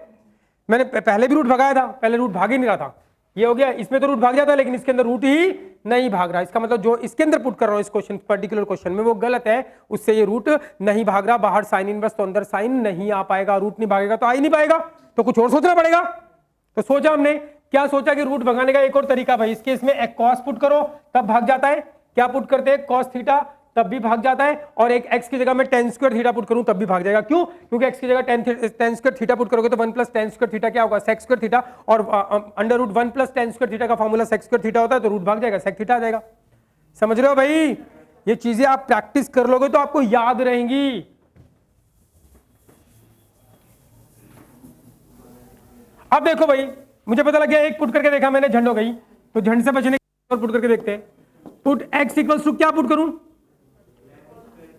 मैंने पहले भी रूट भगाया था, पहले रूट भाग ही नहीं रहा था, ये हो गया। इसमें तो रूट भाग जाता है, लेकिन इसके अंदर रूट ही नहीं भाग रहा। इसका मतलब जो इसके अंदर पुट कर रहा हूं इस क्वेश्चन, पर्टिकुलर क्वेश्चन में, वो गलत है, उससे ये रूट नहीं भाग रहा। बाहर साइन इनवर्स तो अंदर साइन नहीं आ पाएगा, रूट नहीं भागेगा तो आ ही नहीं पाएगा, तो कुछ और सोचना पड़ेगा। तो सोचा हमने, क्या सोचा कि रूट भगाने का एक और तरीका भाई, इसके इसमें एक कॉस पुट करो तब भाग जाता है। क्या पुट करते हैं? कॉस थीटा, तब भी भाग जाता है। और एक x की जगह मैं tan स्क्वायर थीटा पुट करूं तब भी भाग जाएगा। क्यों? क्योंकि x की जगह tan स्क्वायर थीटा पुट करोगे तो 1 प्लस tan स्क्वायर थीटा क्या होगा? sec स्क्वायर थीटा, और under root 1 plus tan square theta का फॉर्मूला sec स्क्वायर थीटा होता है, तो रूट भाग जाएगा, sec थीटा आ जाएगा। समझ रहे हो भाई? ये चीजें आप प्रैक्टिस कर लोगे तो आपको याद रहेंगी। अब देखो भाई, मुझे पता लग गया, एक पुट करके देखा मैंने, झंड हो गई, तो झंड से बचने और पुट करके देखते हैं। पुट x इक्वल्स टू क्या पुट करूं?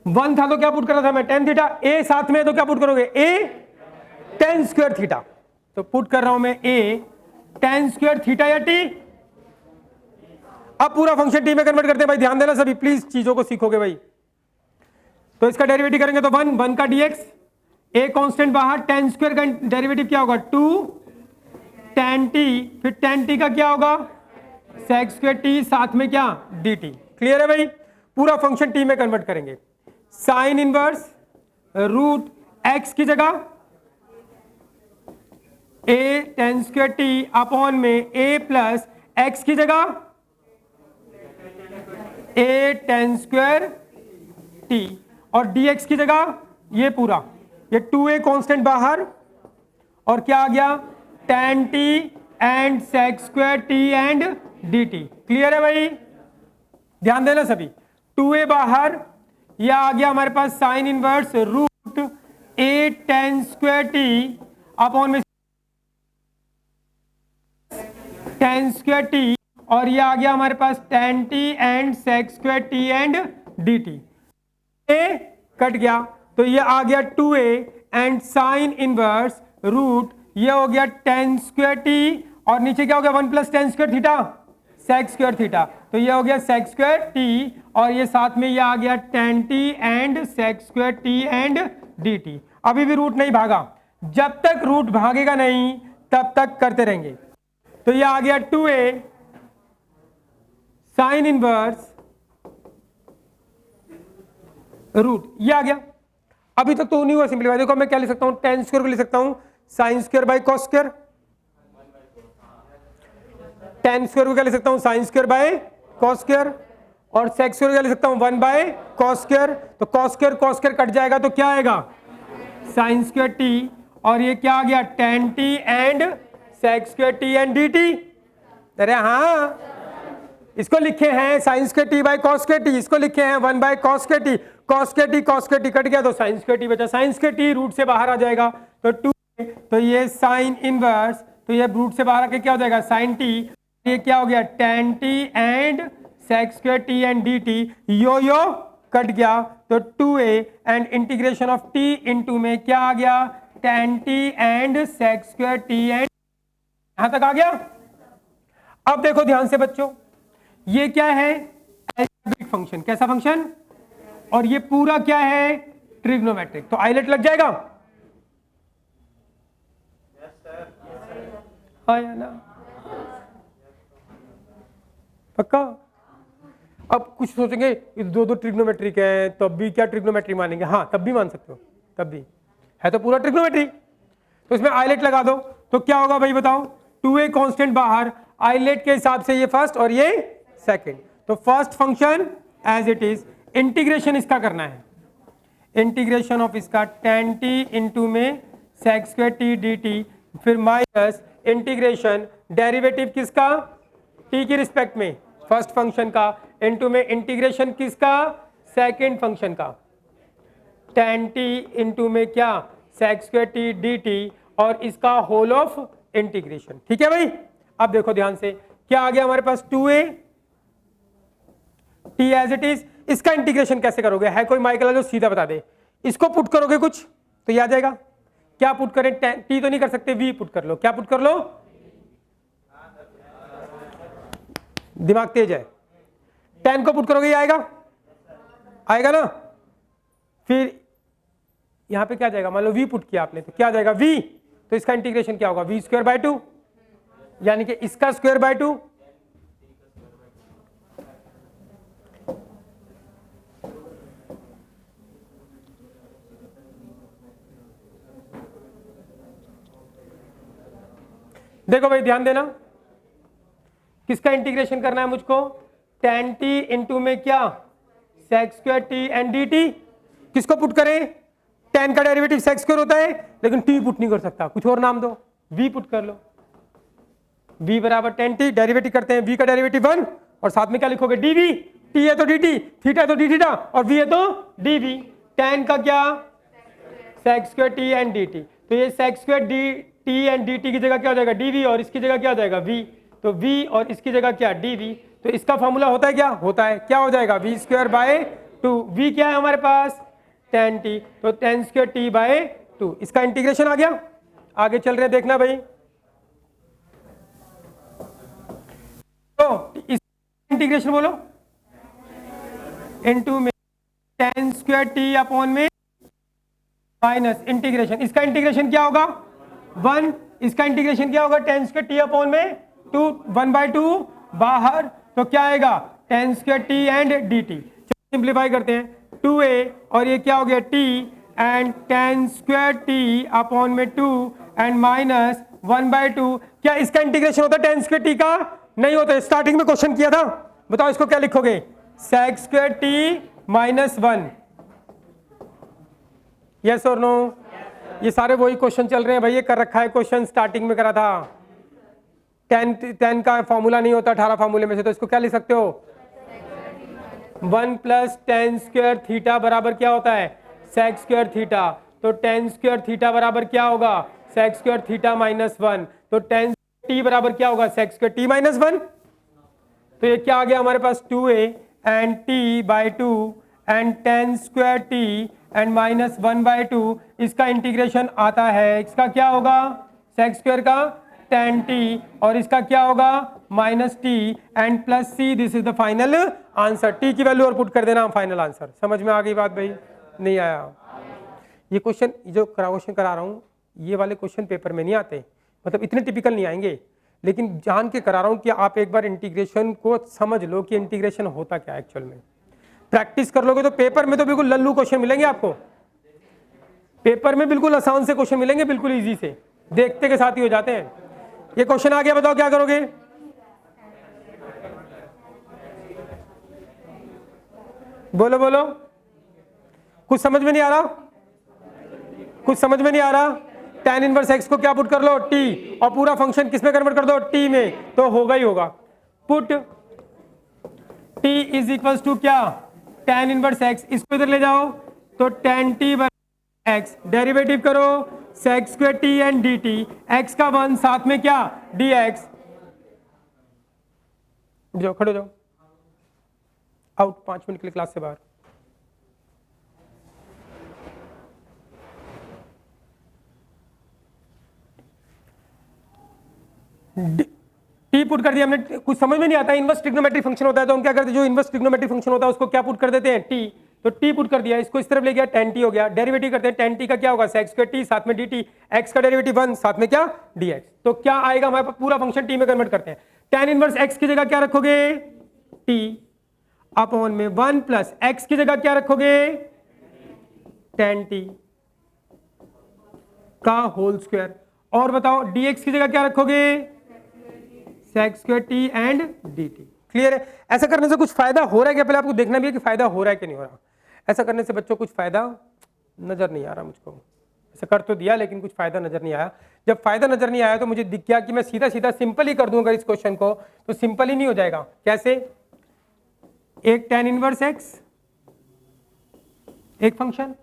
1 था तो क्या पुट कर रहा था मैं? tan theta. a साथ में है तो क्या पुट करोगे? a tan square theta. तो पुट कर रहा हूं मैं a tan स्क्वायर थीटा या t। अब पूरा फंक्शन t में कन्वर्ट करते हैं भाई, ध्यान देना सभी, प्लीज चीजों को सीखोगे भाई। तो इसका डेरिवेटिव करेंगे तो 1 का dx, a कांस्टेंट बाहर, tan स्क्वायर का डेरिवेटिव क्या होगा? 2 tan t, फिर tan t का क्या होगा? सेक स्क्वायर टी साथ में क्या डी टी। क्लियर है भाई, पूरा फंक्शन टी में कन्वर्ट करेंगे। साइन इनवर्स रूट एक्स की जगह ए टेन स्क्वायर टी अपॉन में ए प्लस एक्स की जगह ए टेन स्क्वायर टी और dx की जगह ये पूरा, ये 2a कांस्टेंट बाहर और क्या आ गया tan t and sec square t and dt। Clear है भाई, ध्यान देना सभी। 2a बाहर, यह आ गया हमारे पास sine inverse root a tan square t upon में tan स्क्वायर t और ये आ गया हमारे पास tan t and sec square t and dt। a cut गया तो ये आ गया 2a and sine inverse root ये हो गया tan स्क्वायर t और नीचे क्या हो गया 1 plus tan square theta sec square theta, तो ये हो गया sec स्क्वायर t और ये साथ में ये आ गया tan t and sec square t and dt। अभी भी रूट नहीं भागा, जब तक रूट भागेगा नहीं तब तक करते रहेंगे। तो ये आ गया 2a साइन इनवर्स रूट, ये आ गया। अभी तक तो नहीं हुआ सिंपलीफाई। देखो मैं क्या लिख सकता हूं, tan स्क्वायर को लिख सकता हूं sine square by cos square, tan square को क्या लिख सकता हूं sine square by cos square और sec स्क्वायर क्या लिख सकता हूं 1 बाय कॉस स्क्वायर। तो कॉस स्क्वायर कट जाएगा तो क्या आएगा साइन स्क्वायर t और ये क्या आ गया tan t and sec square t and dt। अरे हाँ, इसको लिखे हैं sine square t by cos square t, इसको लिखे हैं 1 by cos square t। Cos square t cut गया तो साइन स्क्वायर t बचा, साइन स्क्वायर t रूट से बाहर आ जाएगा तो 2, तो ये साइन इनवर्स, तो ये रूट से बाहर आके क्या हो जाएगा साइन t, ये क्या हो गया tan t and sec square t and dt। यो यो कट गया तो 2a and integration of t into में क्या आ गया tan t and sec square t and, यहां तक आ गया। अब देखो ध्यान से बच्चों, ये क्या है अलजेब्रिक फंक्शन, कैसा फंक्शन, और ये पूरा क्या है ट्रिग्नोमेट्रिक, तो आइलेट लग जाएगा। आया ना, पक्का। अब कुछ सोचेंगे दो ट्रिग्नोमेट्रिक है तब भी क्या ट्रिग्नोमेट्री मानेंगे, हाँ तब भी मान सकते हो, तब भी है तो पूरा ट्रिग्नोमेट्री। तो इसमें आइलेट लगा दो तो क्या होगा भाई बताओ, 2a कांस्टेंट बाहर, आइलेट के हिसाब से ये फर्स्ट और ये सेकंड। तो first function as it is, integration इसका करना है, इंटीग्रेशन ऑफ इसका tan t इंटू में sec स्क्वायर t dt, फिर माइनस इंटीग्रेशन डेरिवेटिव किसका t की रिस्पेक्ट में फर्स्ट फंक्शन का, इंटू में इंटीग्रेशन किसका सेकंड फंक्शन का tan t इंटू में क्या sec स्क्वायर t dt और इसका होल ऑफ इंटीग्रेशन। ठीक है भाई, अब देखो ध्यान से क्या आ गया हमारे पास 2a t as it is. इसका इंटीग्रेशन कैसे करोगे, है कोई माइकल जो सीधा बता दे, इसको पुट करोगे कुछ तो ये आ जाएगा। क्या पुट करें, t तो नहीं कर सकते, v पुट कर लो, क्या पुट कर लो, दिमाग तेज है, tan को पुट करोगे ये आएगा, आएगा ना। फिर यहां पे क्या जाएगा, मान लो v पुट किया आपने तो क्या आ जाएगा v, तो इसका इंटीग्रेशन क्या होगा v स्क्वायर बाय 2 यानी कि इसका स्क्वायर बाय 2। देखो भाई ध्यान देना, किसका इंटीग्रेशन करना है मुझको, tan t इंटू में क्या sec square t and dt। किसको पुट करें, tan का डेरिवेटिव sec स्क्वायर होता है लेकिन t पुट नहीं कर सकता, कुछ और नाम दो, v पुट कर लो, v बराबर tan t, डेरिवेटिव करते हैं v का डेरिवेटिव 1 और साथ में क्या लिखोगे dv, t है तो dt, थीटा है तो d थीटा और v है तो dv। tan का क्या sec square t and dt, तो ये sec square t and dt की जगह क्या हो जाएगा dv और इसकी जगह क्या हो जाएगा v, तो v और इसकी जगह क्या dv। तो इसका फॉर्मूला होता है क्या, होता है क्या हो जाएगा v स्क्वायर बाय 2, v क्या है हमारे पास tan t, तो tan स्क्वायर t बाय 2, इसका इंटीग्रेशन आ गया। आगे चल रहे देखना भाई, तो इस इंटीग्रेशन बोलो इनटू में tan स्क्वायर t अपॉन में माइनस इंटीग्रेशन, इसका इंटीग्रेशन क्या होगा 1, इसका इंटीग्रेशन क्या होगा tan स्क्वायर t अपॉन में 2, 1/2 बाहर, तो क्या आएगा tan square T and D T. Simplify करते हैं, 2a और ये क्या हो गया t and tan square T upon में 2 एंड माइनस 1/2। क्या इसका इंटीग्रेशन होता है tan स्क्वायर टी का? नहीं होता। स्टार्टिंग में क्वेश्चन किया था, बताओ इसको क्या लिखोगे? sec square T minus 1। Yes और नो? ये सारे वही क्वेश्चन चल रहे हैं भाई, ये कर रखा है क्वेश्चन, स्टार्टिंग में करा था। 10 का फॉर्मूला नहीं होता 18 फॉर्मूले में से, तो इसको क्या लिख सकते हो? 1 प्लस tan स्क्वायर थीटा बराबर क्या होता है? sec square theta. तो tan स्क्वायर थीटा बराबर क्या होगा? sec square theta minus 1। तो tan t बराबर क्या होगा? sec square t minus 1। तो ये क्या आ गया हमारे पास? 2a and t by 2 and tan square t and minus 1/2। इसका इंटीग्रेशन आता है, इसका क्या होगा? sec स्क्वायर का tan t और इसका क्या होगा? Minus t and plus c. This is the final answer. T की वैल्यू और पुट कर देना फाइनल आंसर। समझ में आ गई बात भाई? नहीं आया? ये क्वेश्चन जो क्वेश्चन करा रहा हूँ, ये वाले क्वेश्चन पेपर में नहीं आते, मतलब इतने टिपिकल नहीं आएंगे, लेकिन जान के करा रहा हूँ कि आप एक बार इंटीग्रेशन को समझ लो कि इंटीग्रेशन होता क्या है एक्चुअल में। प्रैक्टिस कर लोगे तो पेपर में तो बिल्कुल लल्लू क्वेश्चन मिलेंगे आपको, पेपर में बिल्कुल आसान से क्वेश्चन मिलेंगे, बिल्कुल इजी से, देखते के साथ ही हो जाते हैं। ये क्वेश्चन आ गया, बताओ क्या करोगे? बोलो बोलो, कुछ समझ में नहीं आ रहा? कुछ समझ में नहीं आ रहा? tan इनवर्स x को क्या पुट कर लो? t, और पूरा फंक्शन किस में कन्वर्ट कर दो? t में, तो होगा ही होगा। Put t is equals to क्या? tan इनवर्स x, इसको इधर ले जाओ तो tan t बराबर x, डेरिवेटिव करो sec square t and dt, x का 1 साथ में क्या? dx। जाओ खड़े जाओ, आउट 5 मिनट के लिए क्लास से बाहर। टी पुट कर दिया हमने। कुछ समझ में नहीं आता, इनवर्स ट्रिग्नोमेट्रिक फंक्शन होता है तो हम क्या करते हैं? जो इनवर्स ट्रिग्नोमेट्रिक फंक्शन होता है उसको क्या पुट कर देते हैं? टी। तो टी पुट कर दिया, इसको इस तरफ ले गया, tan टी हो गया। डेरिवेटिव करते हैं, tan टी का क्या होगा? sec स्क्वायर टी साथ में dt, x का डेरिवेटिव 1 साथ में क्या? dx। तो क्या आएगा हमारे पास? पूरा फंक्शन टी में कन्वर्ट करते हैं। tan इनवर्स x की जगह क्या रखोगे? t अपॉन में 1 प्लस x की जगह क्या रखोगे? tan टी का होल स्क्वायर। और बताओ dx की जगह क्या रखोगे? sec square T and dt। Clear है? ऐसा करने से कुछ फायदा हो रहा है क्या? पहले आपको देखना भी है कि फायदा हो रहा है कि नहीं हो रहा। ऐसा करने से बच्चों कुछ फायदा नजर नहीं आ रहा मुझको। ऐसा कर तो दिया लेकिन कुछ फायदा नजर नहीं आया। जब फायदा नजर नहीं आया तो मुझे दिख गया कि मैं सीधा सीधा सिंपल ही कर दूंगा इस क्वेश्चन को, तो सिंपल ही नहीं हो जाएगा। कैसे? एक tan इनवर्स x, एक फंक्शन,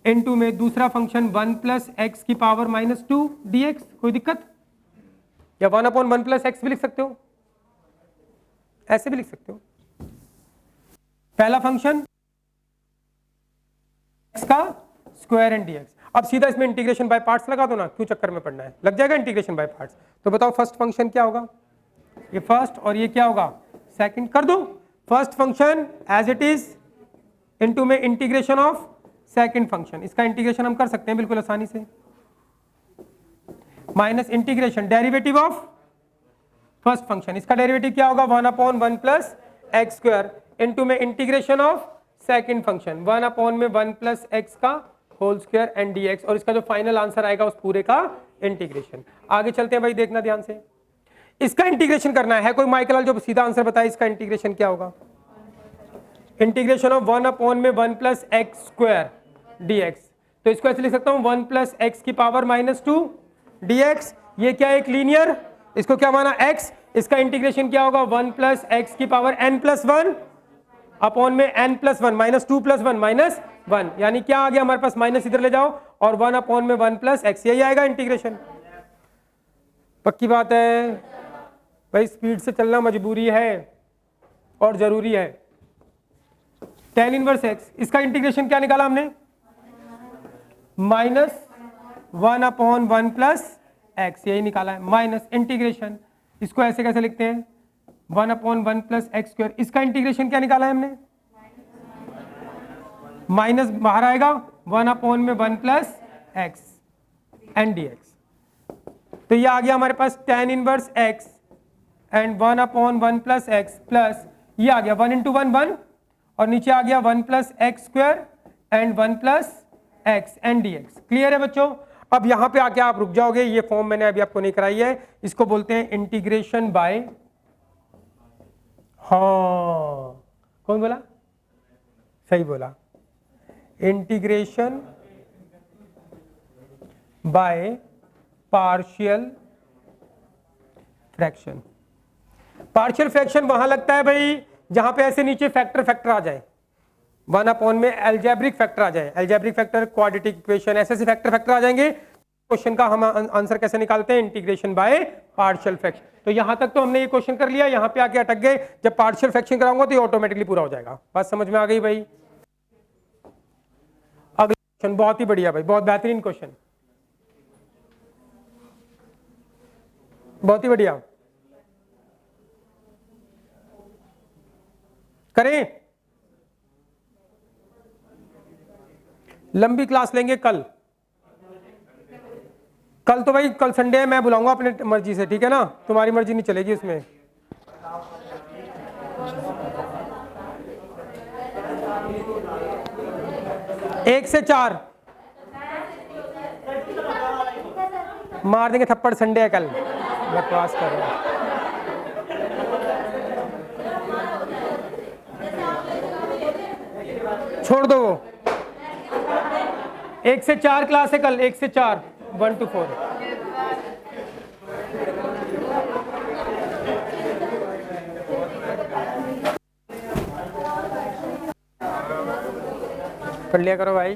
इनटू में दूसरा फंक्शन 1 प्लस एक्स की पावर माइनस 2 dx। कोई दिक्कत? या 1 अपॉन 1 प्लस एक्स भी लिख सकते हो, ऐसे भी लिख सकते हो। पहला फंक्शन x का स्क्वायर एंड dx। अब सीधा इसमें इंटीग्रेशन बाय पार्ट्स लगा दो ना, क्यों चक्कर में पड़ना है? लग जाएगा इंटीग्रेशन बाय पार्ट्स। तो बताओ फर्स्ट फंक्शन क्या होगा? ये फर्स्ट और ये क्या होगा? सेकंड। कर दो first function as it is into में इंटीग्रेशन ऑफ सेकंड फंक्शन। इसका इंटीग्रेशन हम कर सकते हैं बिल्कुल आसानी से, minus integration derivative of first function. इसका डेरिवेटिव क्या होगा? 1 upon 1 plus x square into में integration of second function 1 upon में 1 प्लस एक्स का होल स्क्वायर एंड dx, और इसका जो फाइनल आंसर आएगा उस पूरे का इंटीग्रेशन। आगे चलते हैं भाई, देखना ध्यान से। इसका इंटीग्रेशन करना है। कोई माइकल जो सीधा आंसर बताए इसका इंटीग्रेशन क्या होगा? इंटीग्रेशन ऑफ 1 अपॉन में 1 प्लस एक्स स्क्वायर dx। तो इसको ऐसे लिख सकता हूं 1 प्लस एक्स की पावर माइनस 2 dx। ये क्या है? एक लीनियर, इसको क्या माना? x। इसका इंटीग्रेशन क्या होगा? 1 प्लस एक्स की पावर n प्लस 1 अपॉन में n plus 1 minus 2 plus 1 minus 1, यानी क्या आ गया हमारे पास? माइनस इधर ले जाओ और 1 अपॉन में 1 प्लस एक्स, यही आएगा इंटीग्रेशन। पक्की बात है भाई, स्पीड से चलना मजबूरी है और जरूरी है। tan इनवर्स x, इसका इंटीग्रेशन क्या निकाला हमने? माइनस 1 अपॉन 1 प्लस एक्स, यही निकाला है। माइनस इंटीग्रेशन, इसको ऐसे कैसे लिखते हैं? 1 अपॉन 1 प्लस एक्स स्क्वायर। इसका इंटीग्रेशन क्या निकाला है हमने? माइनस बाहर आएगा 1 अपॉन में 1 प्लस एक्स एंड dx। तो ये आ गया हमारे पास tan inverse x and 1/1 plus x plus ये आ गया 1 इंटू 1 1 और नीचे आ गया 1 plus x square and 1 plus x and D x. Clear है बच्चों? अब यहां पे आके आप रुक जाओगे, ये फॉर्म मैंने अभी आपको नहीं कराई है, इसको बोलते हैं इंटीग्रेशन बाय, हाँ कौन बोला? सही बोला, integration by partial fraction. Partial fraction वहां लगता है भाई जहां पे ऐसे नीचे फैक्टर आ जाए, 1/, में एल्जेब्रिक फैक्टर आ जाए, एल्जेब्रिक फैक्टर, क्वाड्रेटिक इक्वेशन, ऐसे फैक्टर आ जाएंगे। क्वेश्चन का हम आंसर कैसे निकालते हैं? Integration by partial fraction. तो यहां तक तो हमने ये क्वेश्चन कर लिया, यहां पे आके अटक गए, जब पार्शियल फ्रैक्शन कराऊंगा तो ये ऑटोमेटिकली पूरा हो जाएगा। बात समझ में आ गई भाई? अगला क्वेश्चन बहुत ही बढ़िया भाई, बहुत बेहतरीन क्वेश्चन, बहुत ही बढ़िया। करें, लंबी क्लास लेंगे कल तो भाई, कल संडे है, मैं बुलाऊंगा अपने मर्जी से, ठीक है ना? तुम्हारी मर्जी नहीं चलेगी उसमें। एक से 4 मार देंगे थप्पड़, संडे है कल, बकवास कर रहे हैं। छोड़ दो वो, 1 से 4 क्लास है कल, 1 से 4, 1 to 4। कर लिया करो भाई।